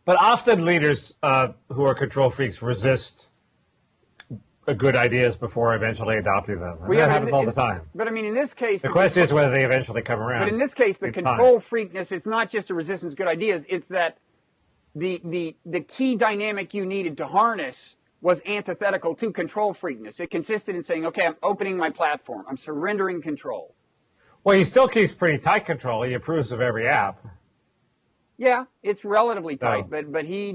But often leaders who are control freaks resist good ideas before eventually adopting them. And that happens all the time.
But I mean, in this case,
the question is whether they eventually come around.
But in this case, the control freakness, it's not just a resistance to good ideas. It's that the key dynamic you needed to harness was antithetical to control freakness. It consisted in saying, okay, I'm opening my platform. I'm surrendering control.
Well, he still keeps pretty tight control. He approves of every app.
Yeah, it's relatively tight, but he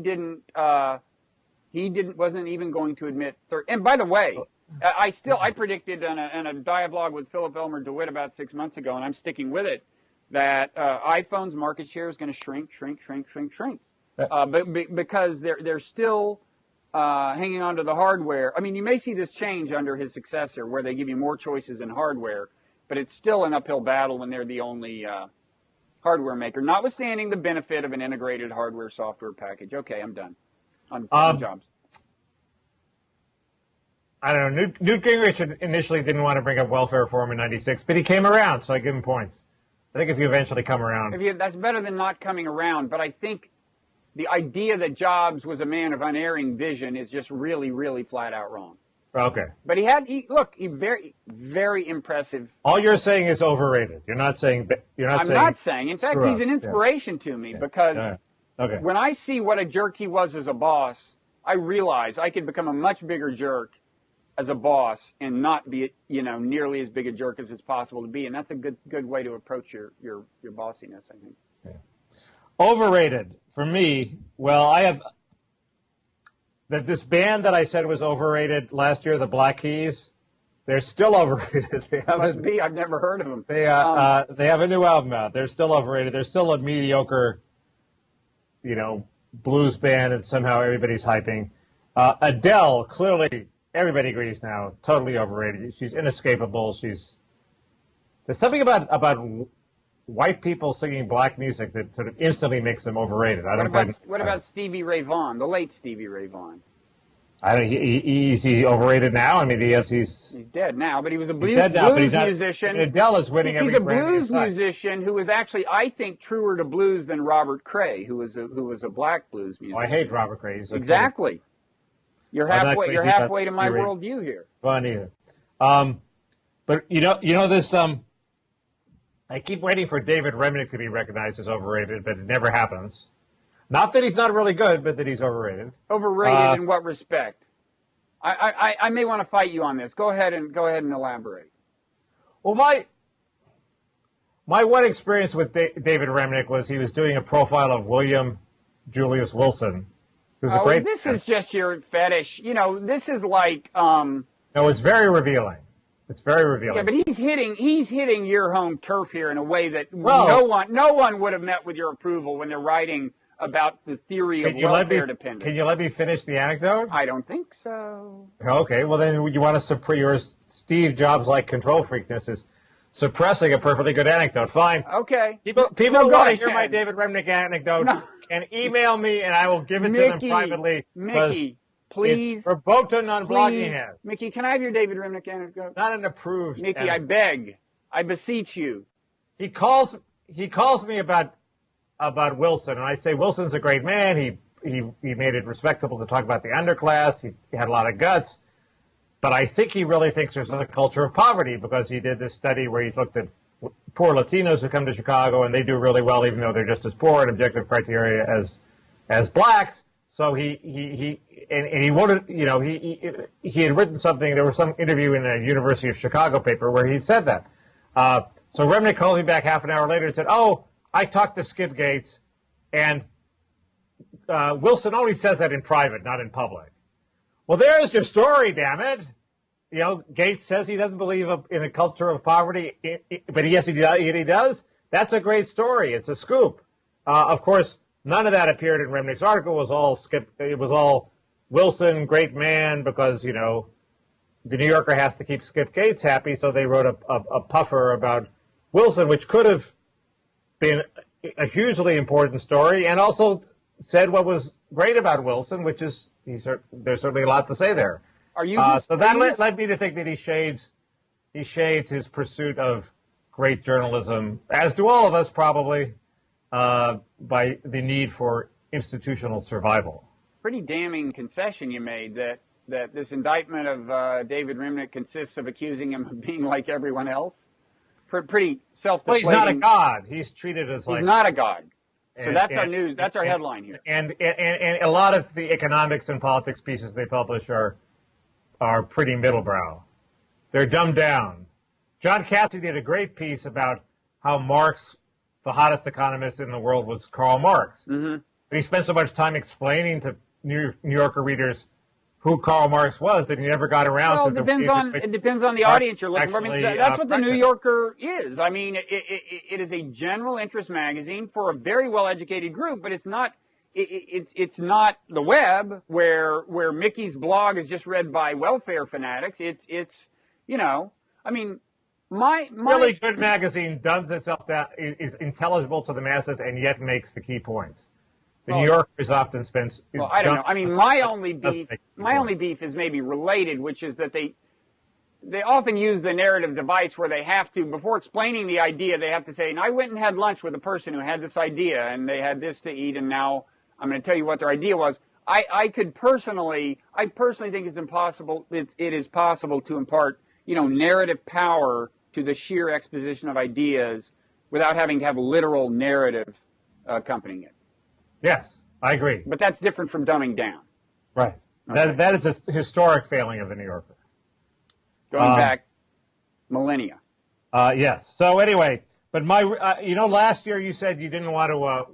wasn't even going to admit. And by the way, I predicted on a dialogue with Philip Elmer DeWitt about 6 months ago, and I'm sticking with it, that iPhone's market share is going to shrink. Because they're still hanging on to the hardware. I mean, you may see this change under his successor, where they give you more choices in hardware, but it's still an uphill battle when they're the only hardware maker, notwithstanding the benefit of an integrated hardware-software package. Okay, I'm done on Jobs.
I don't know. Newt Gingrich initially didn't want to bring up welfare reform in '96, but he came around, so I give him points. I think if you eventually come around.
That's better than not coming around, but I think the idea that Jobs was a man of unerring vision is just really, really flat out wrong.
Okay.
But he very, very impressive.
All you're saying is overrated. You're not saying.
I'm not saying. In fact, he's an inspiration to me because when I see what a jerk he was as a boss, I realize I could become a much bigger jerk as a boss and not be, nearly as big a jerk as it's possible to be. And that's a good way to approach your bossiness, I think.
Yeah. Overrated for me. Well, I have this band that I said was overrated last year, the Black Keys. They're still overrated.
Must be. I've never heard of them.
They have a new album out. They're still overrated. They're still a mediocre, blues band, and somehow everybody's hyping. Adele, clearly, everybody agrees now, totally overrated. She's inescapable. There's something about white people singing black music that sort of instantly makes them overrated.
What about Stevie Ray Vaughan, the late Stevie Ray Vaughan?
Is he overrated now? I mean,
he's dead now, but he was a blues musician.
Adele is winning every Grammy.
He's a blues musician who was actually, I think, truer to blues than Robert Cray, who was a black blues musician.
Oh, I hate Robert Cray.
Exactly. You're halfway to my worldview here.
Well, neither. But you know this. I keep waiting for David Remnick to be recognized as overrated, but it never happens. Not that he's not really good, but that he's overrated.
Overrated in what respect? I may want to fight you on this. Go ahead and elaborate.
Well, my one experience with David Remnick was he was doing a profile of William Julius Wilson, who's a great.
This is just your fetish. You know, this is like.
No, it's very revealing. It's very revealing.
Yeah, but he's hitting your home turf here in a way that no one would have met with your approval when they're writing about the theory of welfare dependence.
Can you let me finish the anecdote?
I don't think so.
Okay, well then you want to suppress your Steve Jobs-like control freakness is suppressing a perfectly good anecdote. Fine.
Okay.
People who want to hear my David Remnick anecdote can email me and I will give it to them privately.
Mickey, please.
It's verboten on blogging head.
Mickey, can I have your David Remnick anecdote?
It's not an approved
Mickey,
anecdote.
I beg. I beseech you.
He calls me about Wilson, and I say Wilson's a great man. He made it respectable to talk about the underclass. He had a lot of guts, but I think he really thinks there's a culture of poverty because he did this study where he looked at poor Latinos who come to Chicago and they do really well even though they're just as poor in objective criteria as blacks. So he wanted, he had written something. There was some interview in a University of Chicago paper where he said that. So Remnick called me back half an hour later and said, "Oh, I talked to Skip Gates, and Wilson only says that in private, not in public." Well, there's your story, damn it. You know, Gates says he doesn't believe in a culture of poverty, but yes, he does. That's a great story. It's a scoop. Of course, none of that appeared in Remnick's article. It was all Wilson, great man, because, you know, the New Yorker has to keep Skip Gates happy, so they wrote a puffer about Wilson, which could have been a hugely important story, and also said what was great about Wilson, which is there's certainly a lot to say there. So that led me to think that he shades his pursuit of great journalism, as do all of us probably, by the need for institutional survival.
Pretty damning concession you made that this indictment of David Remnick consists of accusing him of being like everyone else. Pretty self-deflating.
Well, he's not a god. He's treated as like...
He's not a god. So that's our news. That's our headline here.
And a lot of the economics and politics pieces they publish are pretty middlebrow. They're dumbed down. John Cassidy did a great piece about how Marx, the hottest economist in the world, was Karl Marx. Mm-hmm. But he spent so much time explaining to New Yorker readers who Karl Marx was that he never got around to
it depends on the audience you're looking for. I mean, that's what the New Yorker is. I mean, it is a general interest magazine for a very well-educated group, but it's not the web where Mickey's blog is just read by welfare fanatics. It's you know, I mean, my
really good magazine dumbs itself down, is intelligible to the masses, and yet makes the key points. The New Yorkers often spends.
Well, I don't know. I mean, my only beef is maybe related, which is that they often use the narrative device where they have to, before explaining the idea, they have to say, and I went and had lunch with a person who had this idea, and they had this to eat, and now I'm going to tell you what their idea was. I personally think it's impossible. It is possible to impart, you know, narrative power to the sheer exposition of ideas without having to have literal narrative accompanying it.
Yes, I agree.
But that's different from dumbing down.
Right. Okay. That is a historic failing of the New Yorker.
Going back millennia.
Yes. So anyway, but last year you said you didn't want to.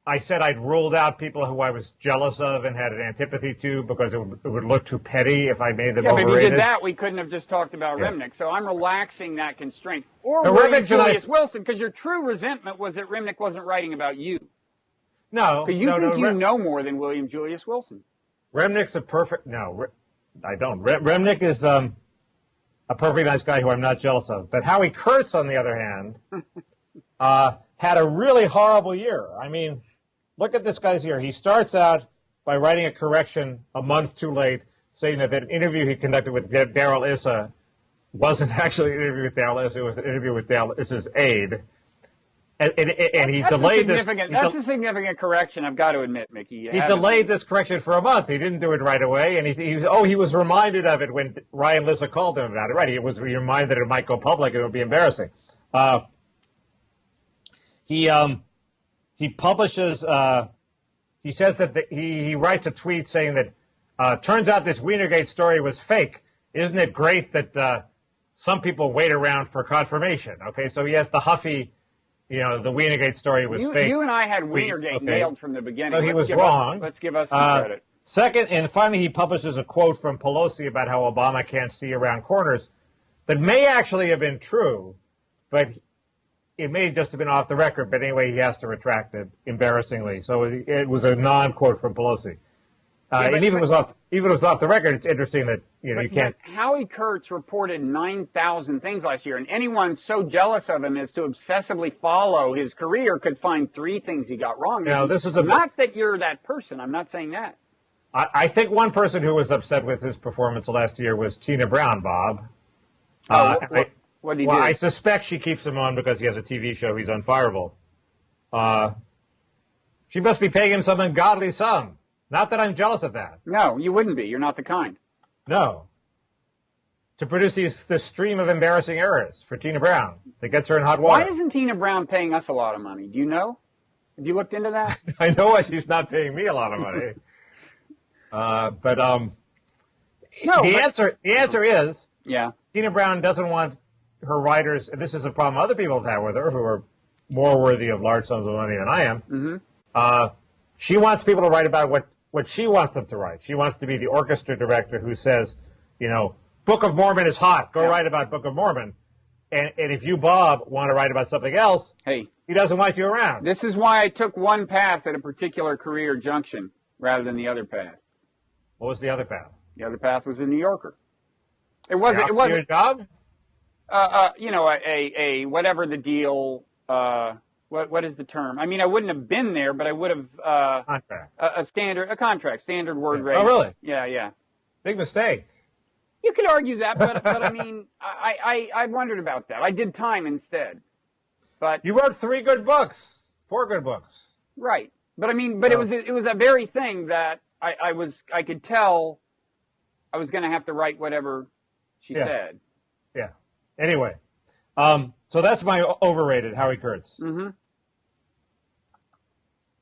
I said I'd ruled out people who I was jealous of and had an antipathy to because it would look too petty if I made them overrated.
But if you did that, we couldn't have just talked about Remnick. So I'm relaxing that constraint. Or Julius Wilson, because your true resentment was that Remnick wasn't writing about you.
No.
Because you
no,
think
no,
you know more than William Julius Wilson.
Remnick's a perfect... No, I don't. Remnick is a perfectly nice guy who I'm not jealous of. But Howie Kurtz, on the other hand, had a really horrible year. I mean, look at this guy's year. He starts out by writing a correction a month too late, saying that an interview he conducted with Darrell Issa wasn't actually an interview with Darrell Issa, it was an interview with Darrell Issa's aide. And he delayed this.
That's a significant correction, I've got to admit, Mickey.
He delayed this correction for a month. He didn't do it right away, and he was reminded of it when Ryan Lissa called him about it. Right, he was reminded that it might go public and it would be embarrassing. He publishes. He says that he writes a tweet saying that turns out this Wienergate story was fake. Isn't it great that some people wait around for confirmation? Okay, so he has the huffy. The Wienergate story was fake.
You and I had Wienergate nailed from the beginning.
So he was wrong.
Let's give us some credit.
Second, and finally, he publishes a quote from Pelosi about how Obama can't see around corners that may actually have been true, but it may just have been off the record. But anyway, he has to retract it, embarrassingly. So it was a non-quote from Pelosi. And even if it was off the record, it's interesting that you can't.
Howie Kurtz reported 9,000 things last year, and anyone so jealous of him as to obsessively follow his career could find 3 things he got wrong.
Now, this is
not that you're that person. I'm not saying that.
I think one person who was upset with his performance last year was Tina Brown, Bob.
What did he do?
I suspect she keeps him on because he has a TV show. He's unfireable. She must be paying him some ungodly sum. Not that I'm jealous of that.
No, you wouldn't be. You're not the kind.
No. To produce this stream of embarrassing errors for Tina Brown that gets her in hot water.
Why isn't Tina Brown paying us a lot of money? Do you know? Have you looked into that?
I know why she's not paying me a lot of money. The answer is Tina Brown doesn't want her writers, and this is a problem other people have had with her who are more worthy of large sums of money than I am. Mm-hmm. She wants people to write about what she wants them to write. She wants to be the orchestra director who says, Book of Mormon is hot. Go write about Book of Mormon. And if you, Bob, want to write about something else, he doesn't want you around.
This is why I took one path at a particular career junction rather than the other path.
What was the other path?
The other path was a New Yorker. It wasn't
your job?
A whatever the deal. What is the term? I mean, I wouldn't have been there, but I would have
contract.
A contract, standard word rate.
Oh, really?
Yeah.
Big mistake.
You could argue that, but I mean, I wondered about that. I did time instead. But
you wrote 4 good books.
Right. But I mean, it was that very thing that I could tell I was going to have to write whatever she said.
Yeah. Anyway, so that's my overrated, Howie Kurtz.
Mm-hmm.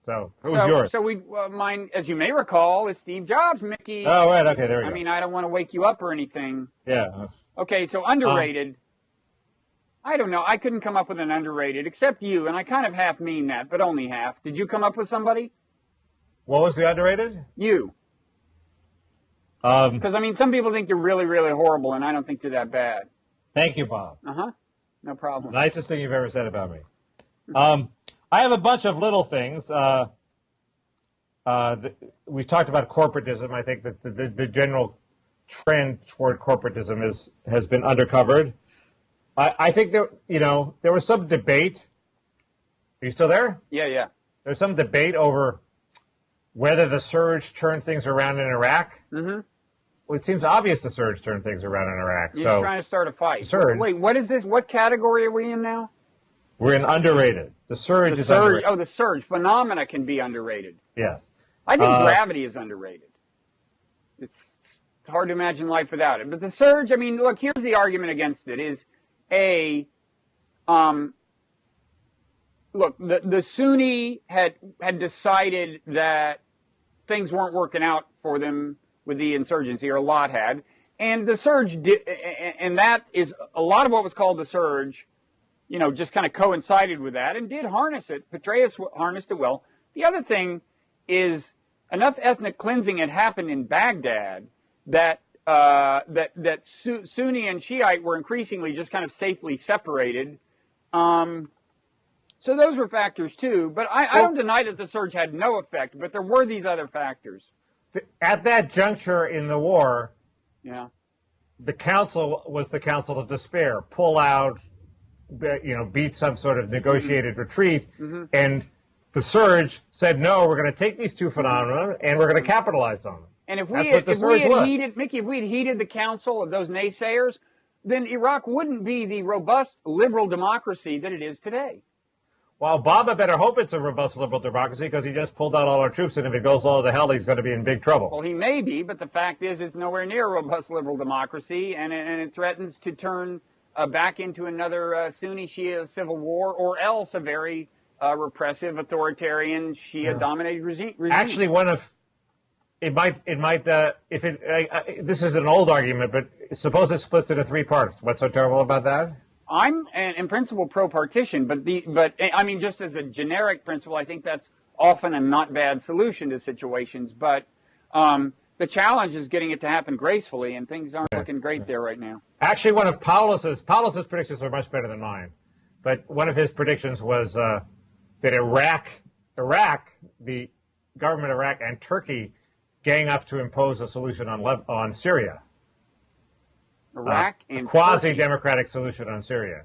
So who's yours?
So mine, as you may recall, is Steve Jobs, Mickey.
Oh, right. Okay, there we go.
I mean, I don't want to wake you up or anything.
Yeah.
Okay, so underrated. I don't know. I couldn't come up with an underrated, except you, and I kind of half mean that, but only half. Did you come up with somebody?
What was the underrated?
You. Because, I mean, some people think you're really, really horrible, and I don't think you're that bad.
Thank you, Bob.
Uh-huh. No problem.
Nicest thing you've ever said about me. I have a bunch of little things. We talked about corporatism. I think that the general trend toward corporatism has been undercovered. I think there was some debate. Are you still there?
Yeah.
There's some debate over whether the surge turned things around in Iraq. Mm-hmm. Well, it seems obvious the surge turned things around in Iraq.
You're trying to start a fight.
Surge.
Wait, what is this? What category are we in now?
We're in underrated. The surge is underrated.
Oh, the surge. Phenomena can be underrated.
Yes.
I think gravity is underrated. It's hard to imagine life without it. But the surge, I mean, look, here's the argument against it is, look, the Sunni had decided that things weren't working out for them with the insurgency, or a lot had. And the surge, and that is a lot of what was called the surge, just kind of coincided with that and did harness it. Petraeus harnessed it well. The other thing is enough ethnic cleansing had happened in Baghdad that Sunni and Shiite were increasingly just kind of safely separated. So So those were factors too, but I don't deny that the surge had no effect, but there were these other factors.
At that juncture in the war,
yeah,
the council was the council of despair. Pull out, beat some sort of negotiated retreat, and the surge said, no, we're going to take these two phenomena and we're going to capitalize on them.
And if we had heeded the counsel of those naysayers, then Iraq wouldn't be the robust liberal democracy that it is today.
Well, Obama better hope it's a robust liberal democracy because he just pulled out all our troops, and if it goes all to hell, he's going to be in big trouble.
Well, he may be, but the fact is it's nowhere near a robust liberal democracy, and it threatens to turn back into another Sunni Shia civil war, or else a very repressive, authoritarian, Shia-dominated regime.
Actually, this is an old argument, but suppose it splits into three parts. What's so terrible about that?
I'm in principle pro-partition, but I mean, just as a generic principle, I think that's often a not bad solution to situations. But the challenge is getting it to happen gracefully, and things aren't looking great there right now.
Actually, one of Paulus's predictions are much better than mine. But one of his predictions was that Iraq, the government of Iraq and Turkey gang up to impose a solution on Syria.
Iraq and
quasi-democratic solution on Syria.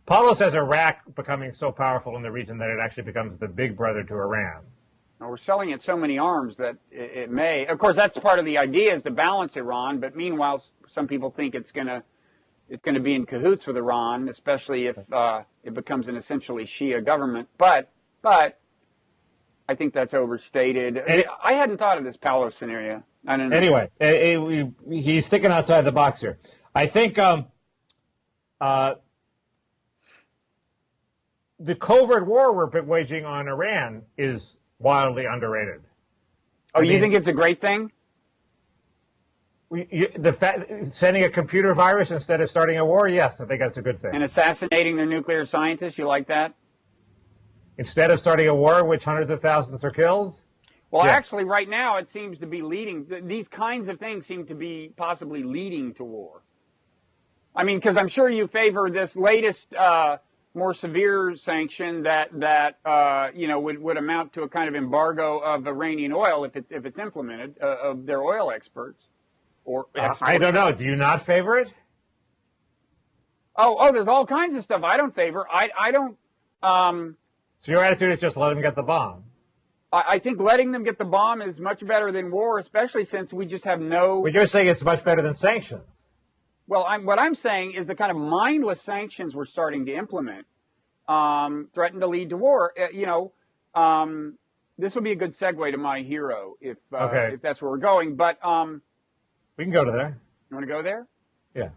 Paulus has Iraq becoming so powerful in the region that it actually becomes the big brother to Iran.
Now, we're selling it so many arms that it may. Of course, that's part of the idea, is to balance Iran. But meanwhile, some people think it's going to be in cahoots with Iran, especially if it becomes an essentially Shia government. But I think that's overstated. I hadn't thought of this Paulus scenario. I don't know.
Anyway, he's sticking outside the box here. I think the covert war we're waging on Iran is wildly underrated.
Oh, you think it's a great thing?
Sending a computer virus instead of starting a war, yes, I think that's a good thing.
And assassinating their nuclear scientists, you like that?
Instead of starting a war in which hundreds of thousands are killed?
Well, actually, right now, it seems to be leading. These kinds of things seem to be possibly leading to war. I mean, because I'm sure you favor this latest, more severe sanction that would amount to a kind of embargo of Iranian oil if it's implemented of their oil exports.
I don't know. Do you not favor it?
Oh, there's all kinds of stuff I don't favor. I don't.
So your attitude is just let them get the bomb.
I think letting them get the bomb is much better than war, especially since we just have no...
But you're saying it's much better than sanctions.
Well, what I'm saying is the kind of mindless sanctions we're starting to implement threaten to lead to war. This would be a good segue to my hero if that's where we're going. But
we can go to there.
You want to go there?
Yeah.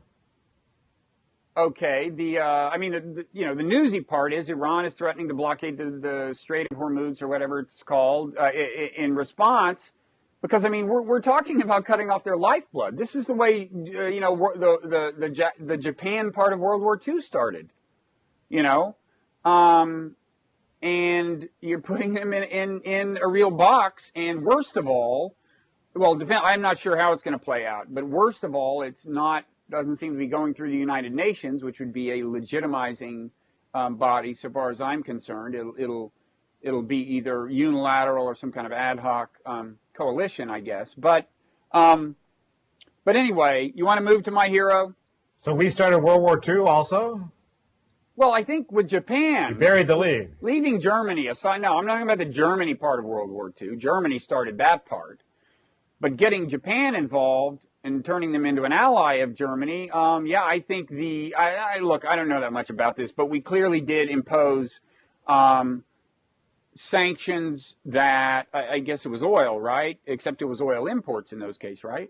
Okay. The newsy part is Iran is threatening to blockade the Strait of Hormuz or whatever it's called in response, because we're talking about cutting off their lifeblood. This is the way the Japan part of World War II started. And you're putting them in a real box. And worst of all, I'm not sure how it's going to play out, but worst of all, doesn't seem to be going through the United Nations, which would be a legitimizing body, so far as I'm concerned. It'll be either unilateral or some kind of ad hoc coalition, I guess. But anyway, you want to move to my hero?
So we started World War II also?
Well, I think with Japan...
You buried the lead.
Leaving Germany aside. No, I'm not talking about the Germany part of World War II. Germany started that part. But getting Japan involved and turning them into an ally of Germany, I think look, I don't know that much about this, but we clearly did impose sanctions that, I guess it was oil, right? Except it was oil imports in that case, right?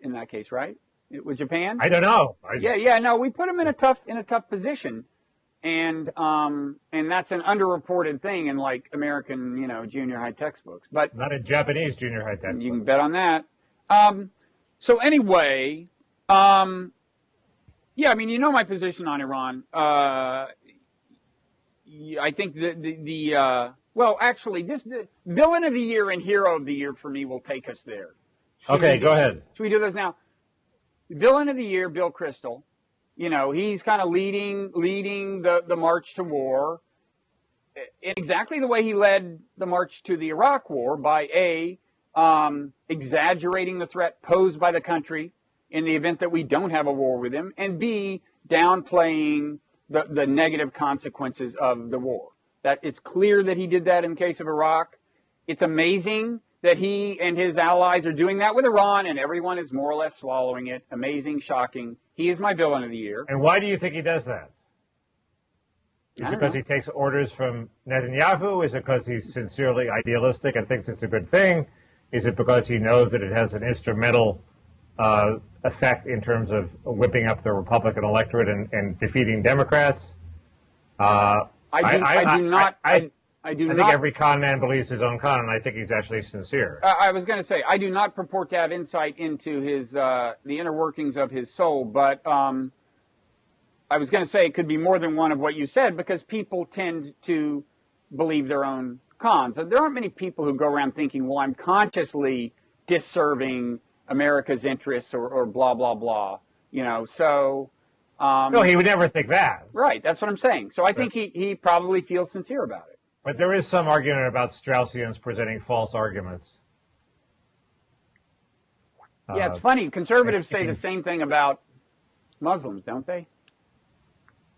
With Japan?
I don't know.
No, we put them in a tough position. And that's an underreported thing in like American, junior high textbooks. But
not in Japanese junior high textbooks.
You can bet on that. So anyway, my position on Iran. I think the villain of the year and hero of the year for me will take us there.
Go ahead.
Should we do this now? Villain of the year, Bill Kristol. He's kind of leading the march to war. in exactly the way he led the march to the Iraq War by exaggerating the threat posed by the country in the event that we don't have a war with him, and B, downplaying the negative consequences of the war. That it's clear that he did that in the case of Iraq. It's amazing that he and his allies are doing that with Iran, and everyone is more or less swallowing it. Amazing, shocking. He is my villain of the year.
And why do you think he does that? Is it because he takes orders from Netanyahu? Is it because he's sincerely idealistic and thinks it's a good thing? Is it because he knows that it has an instrumental effect in terms of whipping up the Republican electorate and defeating Democrats? I think every con man believes his own con, and I think he's actually sincere.
I was going to say, I do not purport to have insight into his the inner workings of his soul, but I was going to say it could be more than one of what you said, because people tend to believe their own cons. And there aren't many people who go around thinking, well, I'm consciously disserving America's interests or blah, blah, blah. You know, so...
no, he would never think that.
Right, that's what I'm saying. So I think he probably feels sincere about it.
But there is some argument about Straussians presenting false arguments.
Yeah, it's funny. Conservatives say the same thing about Muslims, don't they?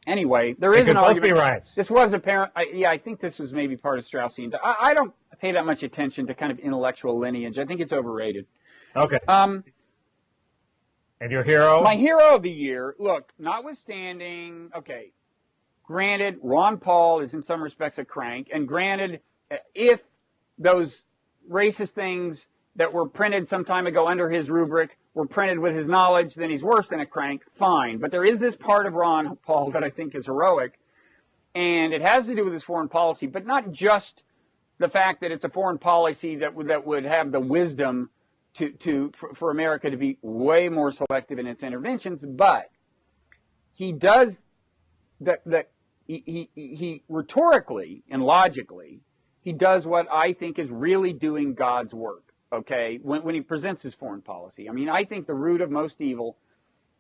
Anyway, there is an argument.
Both be right.
This was apparent. I think this was maybe part of Straussian. I don't pay that much attention to kind of intellectual lineage. I think it's overrated.
Okay. And your hero?
My hero of the year, look, notwithstanding, okay, granted, Ron Paul is in some respects a crank, and granted, if those racist things that were printed some time ago under his rubric were printed with his knowledge, then he's worse than a crank, fine. But there is this part of Ron Paul that I think is heroic, and it has to do with his foreign policy, but not just the fact that it's a foreign policy that would have the wisdom for America to be way more selective in its interventions, but he does he rhetorically and logically, he does what I think is really doing God's work. Okay, when he presents his foreign policy. I mean, I think the root of most evil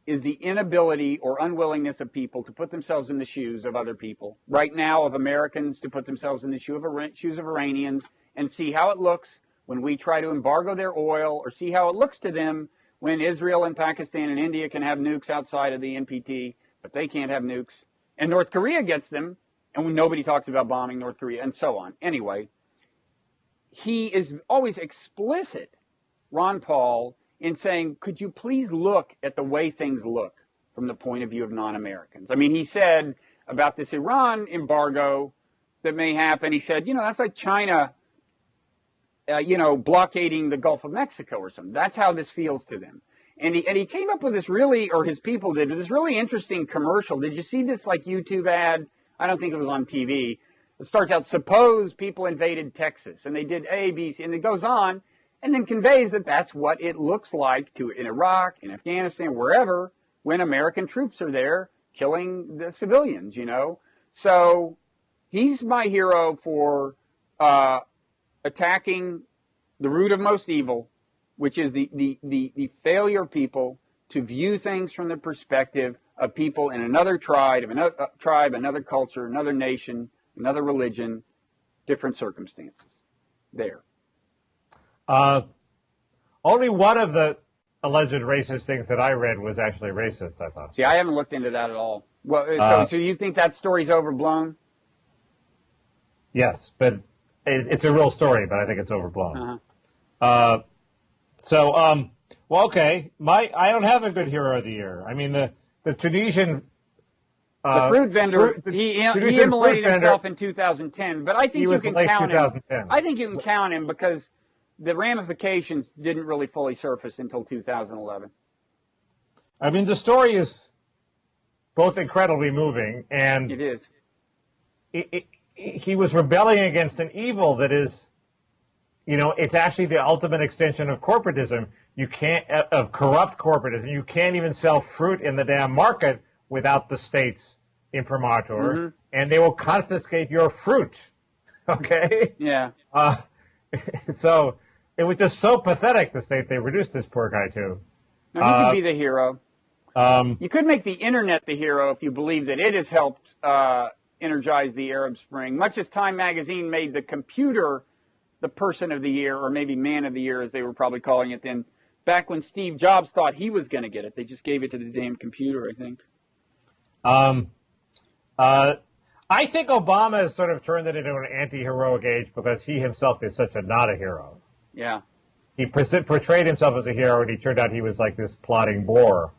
is the inability or unwillingness of people to put themselves in the shoes of other people. Right now, of Americans to put themselves in the shoes of Iranians and see how it looks when we try to embargo their oil, or see how it looks to them when Israel and Pakistan and India can have nukes outside of the NPT, but they can't have nukes. And North Korea gets them, and when nobody talks about bombing North Korea, and so on. Anyway, he is always explicit, Ron Paul, in saying, could you please look at the way things look from the point of view of non-Americans? I mean, he said about this Iran embargo that may happen, he said, that's like China, blockading the Gulf of Mexico or something. That's how this feels to them. And he came up with this really, or his people did, this really interesting commercial. Did you see this like YouTube ad? I don't think it was on TV. It starts out, suppose people invaded Texas, and they did A, B, C, and it goes on, and then conveys that that's what it looks like in Iraq, in Afghanistan, wherever, when American troops are there killing the civilians, So he's my hero for attacking the root of most evil, which is the failure of people to view things from the perspective of people in another tribe, another culture, another nation, another religion, different circumstances. There.
Only one of the alleged racist things that I read was actually racist, I thought.
See, I haven't looked into that at all. Well, so you think that story's overblown?
Yes, but it's a real story, but I think it's overblown. Well, okay. I don't have a good hero of the year. I mean, the Tunisian...
the fruit vendor, he immolated himself in 2010, but I think you can count him. I think you can count him because the ramifications didn't really fully surface until 2011.
I mean, the story is both incredibly moving, and
it is.
He was rebelling against an evil that is, it's actually the ultimate extension of corporatism. Of corrupt corporatism. You can't even sell fruit in the damn market without the state's imprimatur, and they will confiscate your fruit. Okay?
Yeah.
So it was just so pathetic, the state they reduced this poor guy to.
No, he could be the hero. You could make the internet the hero if you believe that it has helped energized the Arab Spring, much as Time magazine made the computer the person of the year, or maybe man of the year, as they were probably calling it then, back when Steve Jobs thought he was going to get it. They just gave it to the damn computer, I think.
I think Obama has sort of turned it into an anti-heroic age because he himself is such a not a hero.
Yeah.
He portrayed himself as a hero, and he turned out he was like this plotting bore,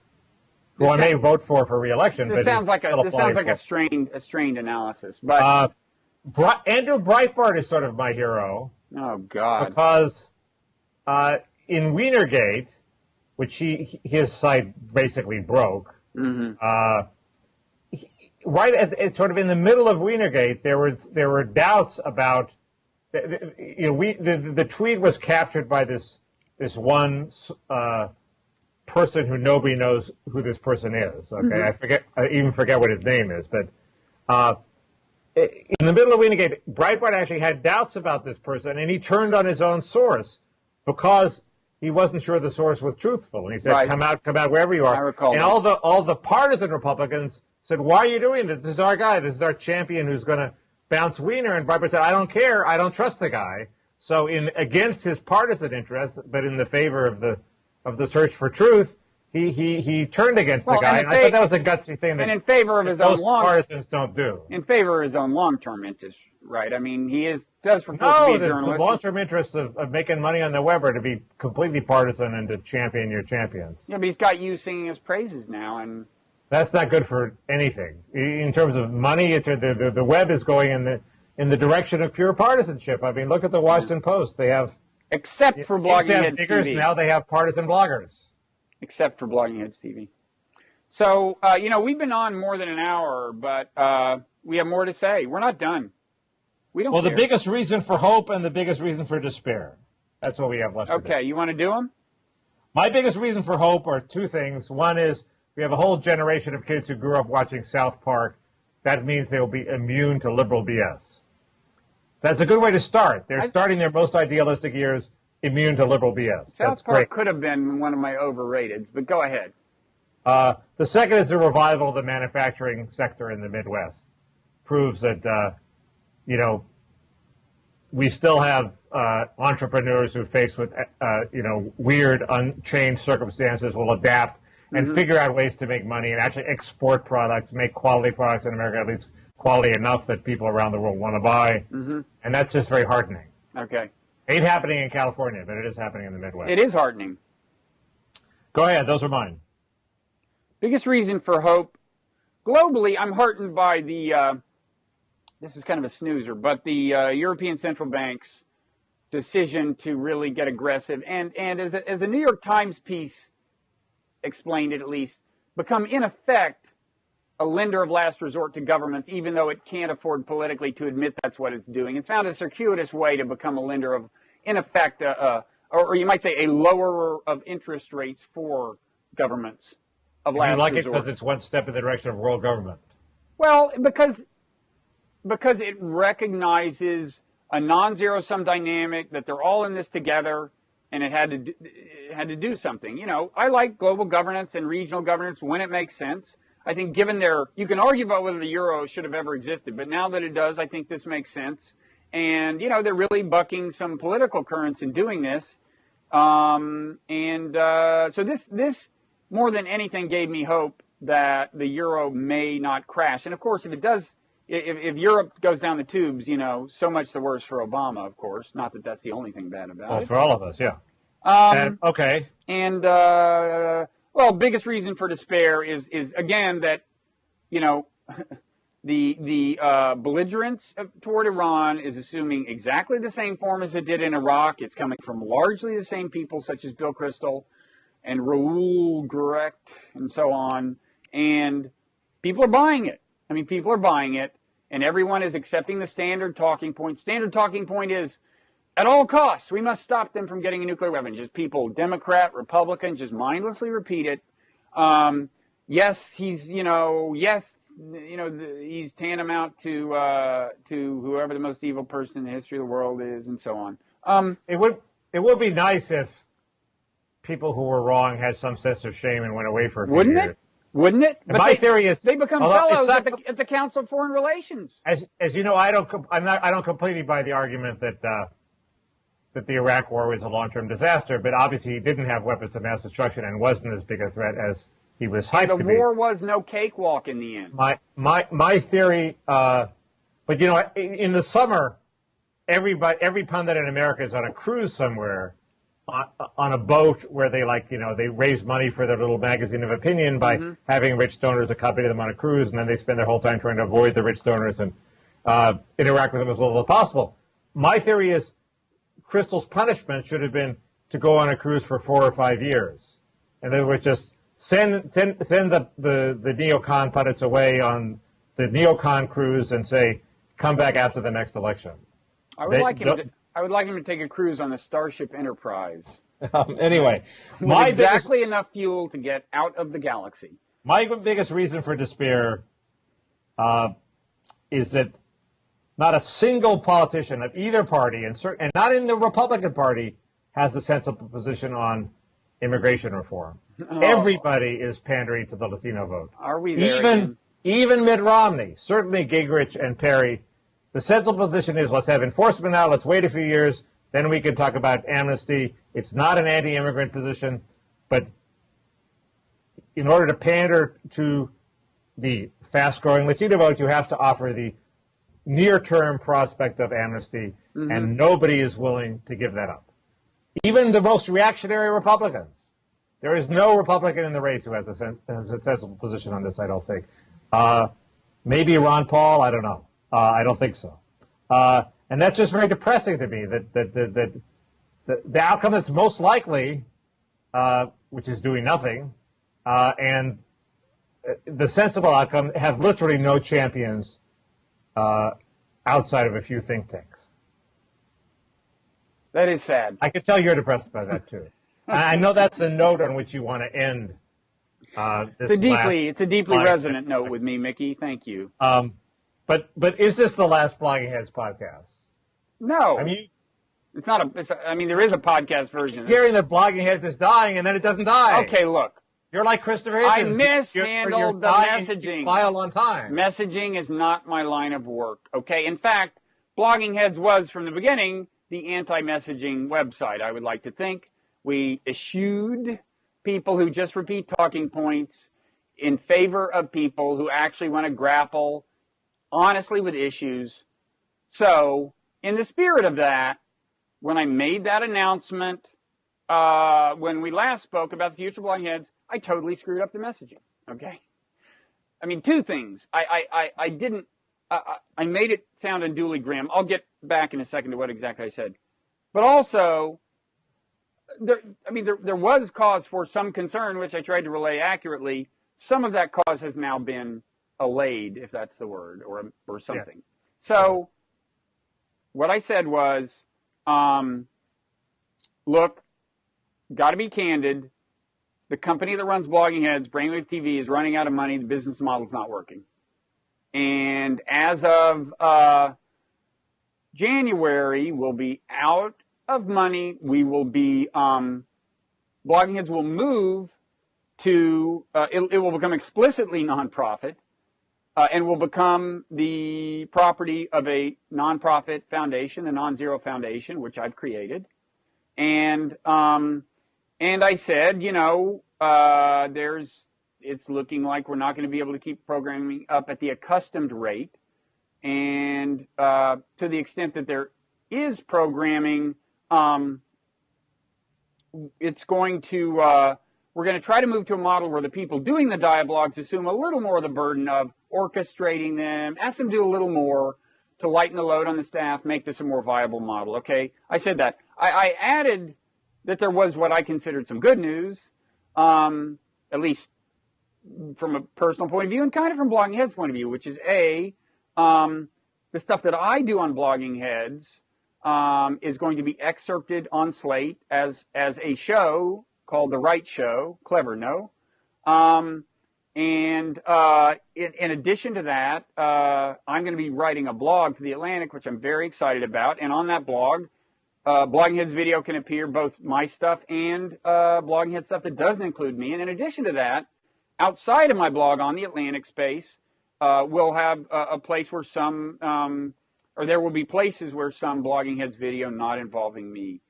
who I may vote for re-election.
This sounds like a strained analysis. But
Andrew Breitbart is sort of my hero.
Oh God!
Because in Wienergate, which his site basically broke.
Mm-hmm.
Right at sort of in the middle of Wienergate, there were doubts about, the tweet was captured by this one person who nobody knows who this person is. Okay, mm-hmm. I even forget what his name is, but in the middle of Wienergate, Breitbart actually had doubts about this person, and he turned on his own source because he wasn't sure the source was truthful, and he said, right. Come out wherever you are.
I recall
and
that.
all the partisan Republicans said, why are you doing this? This is our guy. This is our champion who's going to bounce Wiener. And Breitbart said, I don't care. I don't trust the guy. So against his partisan interests, but in the favor of the search for truth, he turned against the guy. And I thought that was a gutsy thing that
in favor of his own
partisans don't do.
In favor of his own long-term interests, right? I mean, does propose to be a journalist.
The long-term interests of making money on the web are to be completely partisan and to champion your champions.
Yeah, but he's got you singing his praises now, and
that's not good for anything. In terms of money, the web is going in the direction of pure partisanship. I mean, look at the Washington Post. They have
except for Blogging Heads TV.
Now they have partisan bloggers.
Except for Blogging Heads TV. So we've been on more than an hour, but we have more to say. We're not done. We don't. Well,
the biggest reason for hope and the biggest reason for despair. That's what we have left.
Okay, you want to do them?
My biggest reason for hope are two things. One is we have a whole generation of kids who grew up watching South Park. That means they will be immune to liberal BS. That's a good way to start. They're starting their most idealistic years immune to liberal BS.
South Park could have been one of my overrateds, but go ahead.
The second is the revival of the manufacturing sector in the Midwest. Proves that, we still have entrepreneurs who faced with, weird, unchanged circumstances will adapt and figure out ways to make money and actually export products, make quality products in America, at least quality enough that people around the world want to buy. Mm-hmm. And that's just very heartening.
Okay.
Ain't happening in California, but it is happening in the Midwest.
It is heartening.
Go ahead. Those are mine.
Biggest reason for hope. Globally, I'm heartened by this is kind of a snoozer, but the European Central Bank's decision to really get aggressive. And as a New York Times piece explained it, at least, become in effect a lender of last resort to governments, even though it can't afford politically to admit that's what it's doing. It's found a circuitous way to become a lender of, in effect, or you might say a lowerer of interest rates for governments of last resort.
You like it because it's one step in the direction of world government?
Well, because it recognizes a non-zero sum dynamic, that they're all in this together, and it had to do something. I like global governance and regional governance when it makes sense. I think you can argue about whether the euro should have ever existed, but now that it does, I think this makes sense. And, they're really bucking some political currents in doing this. So this more than anything gave me hope that the euro may not crash. And of course, if it does, if Europe goes down the tubes, so much the worse for Obama, of course. Not that that's the only thing bad about it.
For all of us, yeah. Okay.
And, biggest reason for despair is again that, the belligerence toward Iran is assuming exactly the same form as it did in Iraq. It's coming from largely the same people, such as Bill Kristol and Raoul Gurecht and so on. And people are buying it. People are buying it, and everyone is accepting the standard talking point. Standard talking point is, at all costs, we must stop them from getting a nuclear weapon. Just people, Democrat, Republican, just mindlessly repeat it. He's tantamount to whoever the most evil person in the history of the world is, and so on.
It would be nice if people who were wrong had some sense of shame and went away for a few years.
Wouldn't it? Wouldn't it?
And my theory is
they become fellows at the Council of Foreign Relations.
As you know, I don't completely buy the argument that the Iraq War was a long-term disaster, but obviously he didn't have weapons of mass destruction and wasn't as big a threat as he was hyped to be.
The war was no cakewalk in the end.
My theory, but you know, in the summer, every pundit in America is on a cruise somewhere, on a boat where they they raise money for their little magazine of opinion by having rich donors accompany them on a cruise, and then they spend their whole time trying to avoid the rich donors and interact with them as little as possible. My theory is Crystal's punishment should have been to go on a cruise for 4 or 5 years, and they would just send the neocon pundits away on the neocon cruise and say, come back after the next election.
I would like him to take a cruise on the Starship Enterprise.
Anyway,
enough fuel to get out of the galaxy.
My biggest reason for despair is that not a single politician of either party, and not in the Republican Party, has a sensible position on immigration reform. Oh. Everybody is pandering to the Latino vote.
Are we there?
Even Mitt Romney, certainly Gingrich and Perry. The sensible position is let's have enforcement now, let's wait a few years, then we can talk about amnesty. It's not an anti-immigrant position, but in order to pander to the fast-growing Latino vote, you have to offer the near-term prospect of amnesty, and nobody is willing to give that up. Even the most reactionary Republicans. There is no Republican in the race who has a sensible position on this, I don't think. Maybe Ron Paul, I don't know. I don't think so. And that's just very depressing to me, that the outcome that's most likely, which is doing nothing, and the sensible outcome have literally no champions outside of a few think tanks.
That is sad.
I can tell you're depressed by that, too. I know that's the note on which you want to end.
It's a deeply resonant note with me, Mickey. Thank you.
But is this the last Blogging Heads podcast?
No.
I mean,
it's not there is a podcast version.
Hearing that Blogging Heads is dying and then it doesn't die.
Okay, look.
You're like Christopher Hitchens.
I mishandled the messaging.
You file on time.
Messaging is not my line of work. Okay. In fact, Blogging Heads was from the beginning the anti-messaging website. I would like to think we eschewed people who just repeat talking points in favor of people who actually want to grapple honestly with issues. So, in the spirit of that, when I made that announcement, when we last spoke about the future Blogging Heads, I totally screwed up the messaging. Okay, I mean, two things. I didn't. I made it sound unduly grim. I'll get back in a second to what exactly I said, but also, there was cause for some concern, which I tried to relay accurately. Some of that cause has now been allayed, if that's the word, or something. Yeah. So, what I said was, look, got to be candid. The company that runs Blogging Heads, Brainwave TV, is running out of money. The business model's not working. And as of January, we'll be out of money. We will be, Blogging Heads will move to, it will become explicitly nonprofit. And will become the property of a nonprofit foundation, the Nonzero Foundation, which I've created. And I said, it's looking like we're not going to be able to keep programming up at the accustomed rate. And to the extent that there is programming, it's going to, we're going to try to move to a model where the people doing the dialogues assume a little more of the burden of orchestrating them, ask them to do a little more to lighten the load on the staff, make this a more viable model. Okay, I said that. I added that there was what I considered some good news, at least from a personal point of view and kind of from Blogging Heads' point of view, which is the stuff that I do on Blogging Heads is going to be excerpted on Slate as a show called The Wright Show. Clever, no? In addition to that, I'm going to be writing a blog for The Atlantic, which I'm very excited about. And on that blog, Blogging Heads video can appear, both my stuff and Blogging Heads stuff that doesn't include me. And in addition to that, outside of my blog on the Atlantic space, we'll have a place where or there will be places where some blogging heads video not involving me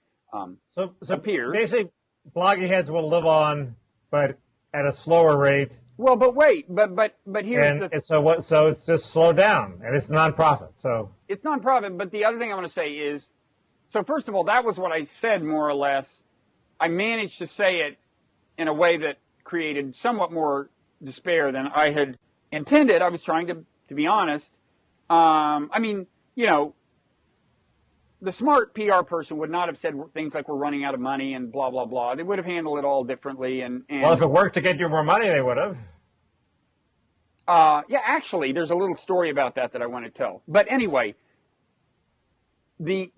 so
appears.
Basically, blogging heads will live on, but at a slower rate.
Well, but wait, but here's
so it's just slowed down, and it's nonprofit. So
it's nonprofit. But the other thing I want to say is, so first of all, that was what I said more or less. I managed to say it in a way that created somewhat more despair than I had intended. I was trying to be honest. I mean, you know, the smart PR person would not have said things like we're running out of money and blah, blah, blah. They would have handled it all differently. And
well, if it worked to get you more money, they would have.
Yeah, actually, there's a little story about that I want to tell. But anyway, the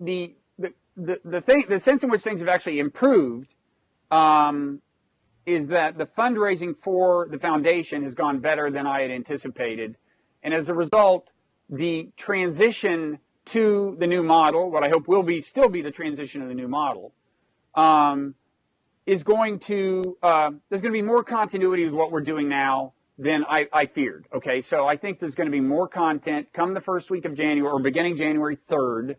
sense in which things have actually improved is that the fundraising for the foundation has gone better than I had anticipated. And as a result, the transition to the new model, what I hope will still be the transition of the new model, is going to, there's going to be more continuity with what we're doing now than I feared. Okay, so I think there's going to be more content come the first week of January, or beginning January 3rd,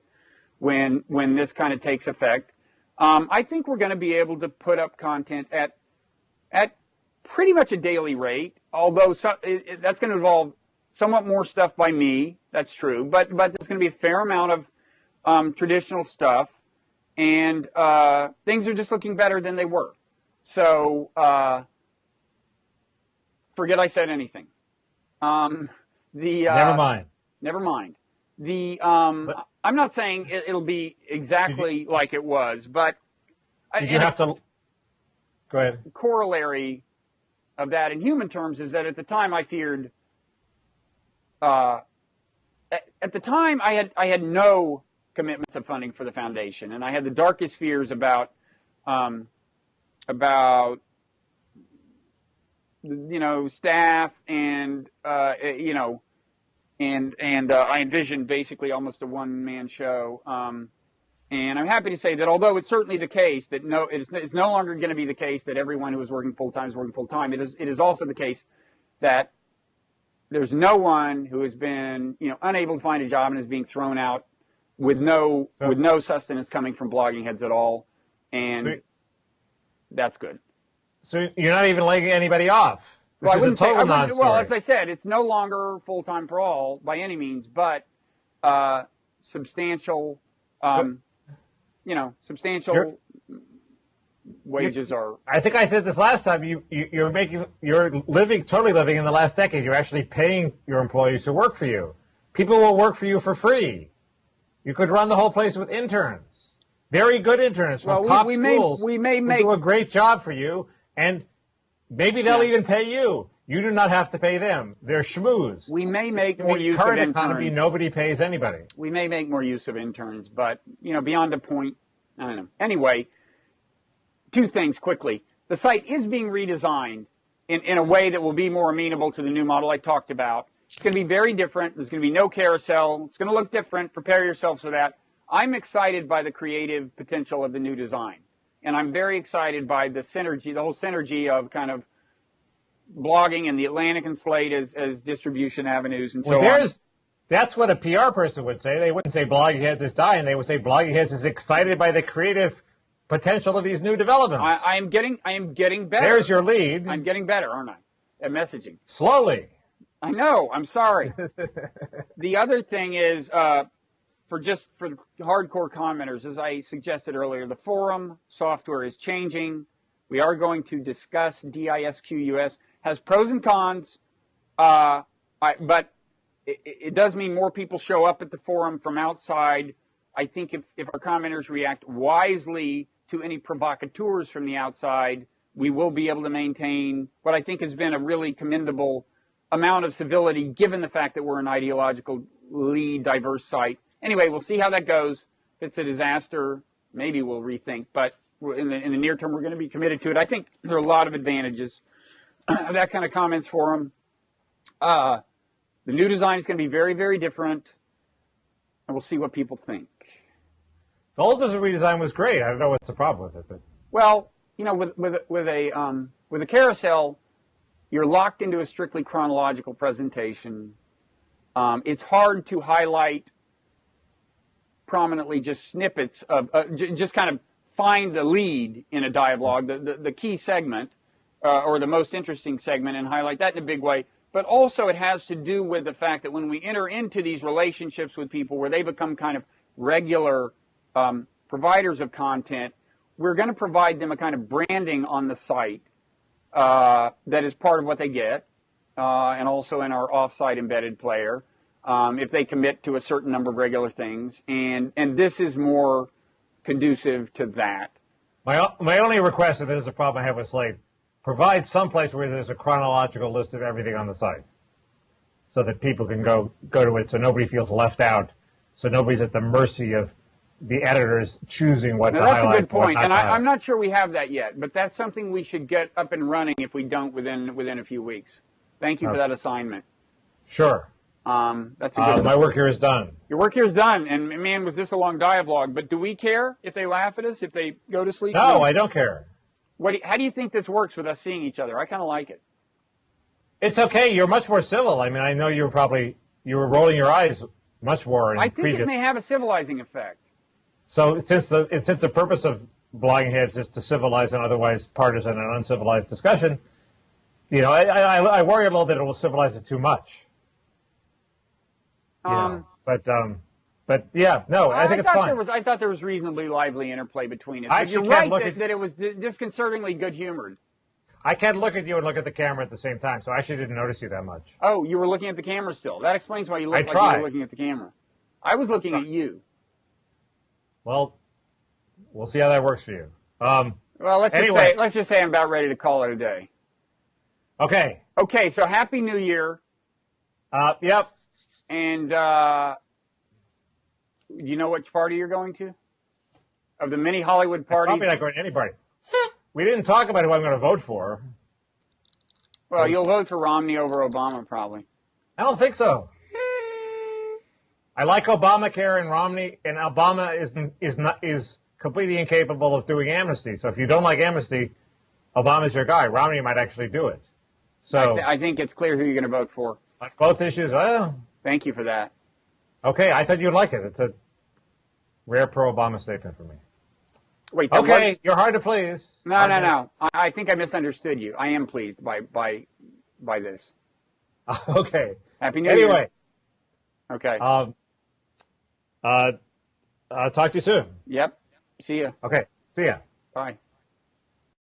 when this kind of takes effect. I think we're going to be able to put up content at pretty much a daily rate, although that's going to involve somewhat more stuff by me, that's true, but there's going to be a fair amount of traditional stuff, and things are just looking better than they were. So forget I said anything.
Never mind.
Never mind. I'm not saying it'll be exactly like it was, but
you have to go ahead.
Corollary of that in human terms is that at the time I feared. At the time, I had no commitments of funding for the foundation, and I had the darkest fears about staff and and I envisioned basically almost a one-man show. And I'm happy to say that although it's certainly the case that it's no longer going to be the case that everyone who is working full-time is working full-time. It is also the case that there's no one who has been, unable to find a job and is being thrown out with no sustenance coming from blogging heads at all, and that's good.
So you're not even laying anybody off.
Well, I wouldn't say. Well, as I said, it's no longer full time for all by any means, but substantial, substantial wages are.
I think I said this last time. You're totally living in the last decade. You're actually paying your employees to work for you. People will work for you for free. You could run the whole place with interns, very good interns from top schools. We may do a great job for you, and maybe they'll even pay you. You do not have to pay them. They're schmooze.
We may make more use of interns.
In the current economy, nobody pays anybody.
We may make more use of interns, but beyond a point, I don't know. Anyway. Two things quickly. The site is being redesigned in a way that will be more amenable to the new model I talked about. It's going to be very different. There's going to be no carousel. It's going to look different. Prepare yourselves for that. I'm excited by the creative potential of the new design. And I'm very excited by the whole synergy of kind of blogging and the Atlantic and Slate as distribution avenues and so on.
That's what a PR person would say. They wouldn't say blogging heads is dying. They would say blogging heads is excited by the creative potential of these new developments.
I am getting better.
There's your lead.
I'm getting better, aren't I? At messaging.
Slowly.
I know. I'm sorry. The other thing is, for the hardcore commenters, as I suggested earlier, the forum software is changing. We are going to discuss DISQUS. Has pros and cons, but it does mean more people show up at the forum from outside. I think if our commenters react wisely to any provocateurs from the outside, we will be able to maintain what I think has been a really commendable amount of civility, given the fact that we're an ideologically diverse site. Anyway, we'll see how that goes. If it's a disaster, maybe we'll rethink. But in the near term, we're going to be committed to it. I think there are a lot of advantages of that kind of comments forum. The new design is going to be very, very different, and we'll see what people think.
The old redesign was great. I don't know what's the problem with it. But.
Well, with a carousel, You're locked into a strictly chronological presentation. It's hard to highlight prominently just snippets of, just kind of find the lead in a dialogue, the key segment, or the most interesting segment, and highlight that in a big way. But also it has to do with the fact that when we enter into these relationships with people where they become kind of regular providers of content, we're going to provide them a kind of branding on the site that is part of what they get, and also in our off-site embedded player, if they commit to a certain number of regular things. And this is more conducive to that.
My only request, and this is a problem I have with Slate, provide some place where there's a chronological list of everything on the site so that people can go to it, so nobody feels left out, so nobody's at the mercy of the editors choosing what to highlight.
That's a good point, and I'm not sure we have that yet, but that's something we should get up and running if we don't within a few weeks. Thank you for that assignment.
Sure.
That's a good
my work here is done.
Your work here is done, and man, was this a long dialogue. But do we care if they laugh at us, if they go to sleep?
No, I don't care.
How do you think this works with us seeing each other? I kind of like it.
It's okay. You're much more civil. I mean, I know you were rolling your eyes much more.
I think it may have a civilizing effect.
So since the purpose of Blogging Heads is to civilize an otherwise partisan and uncivilized discussion, I worry a little that it will civilize it too much. But yeah, no, I think it's fine.
I thought there was reasonably lively interplay between us.
I
But you're right that it was disconcertingly good-humored.
I can't look at you and look at the camera at the same time, so I actually didn't notice you that much.
Oh, you were looking at the camera still. That explains why you looked like you were looking at the camera. I was looking at you.
Well, we'll see how that works for you.
Well, let's just say I'm about ready to call it a day.
Okay.
Okay, so Happy New Year.
Yep.
And you know which party you're going to? Of the many Hollywood parties?
I'm probably not going to anybody. We didn't talk about who I'm going to vote for.
Well, you'll vote for Romney over Obama, probably.
I don't think so. I like Obamacare and Romney, and Obama is completely incapable of doing amnesty. So if you don't like amnesty, Obama's your guy. Romney might actually do it. So
I think it's clear who you're going to vote for.
On both issues, well.
Thank you for that.
Okay, I thought you'd like it. It's a rare pro-Obama statement for me.
Wait.
Okay, you're hard to please.
No. I think I misunderstood you. I am pleased by this.
Okay.
Happy New Year.
Anyway.
Okay.
Talk to you soon.
Yep. See ya.
Okay. See ya.
Bye.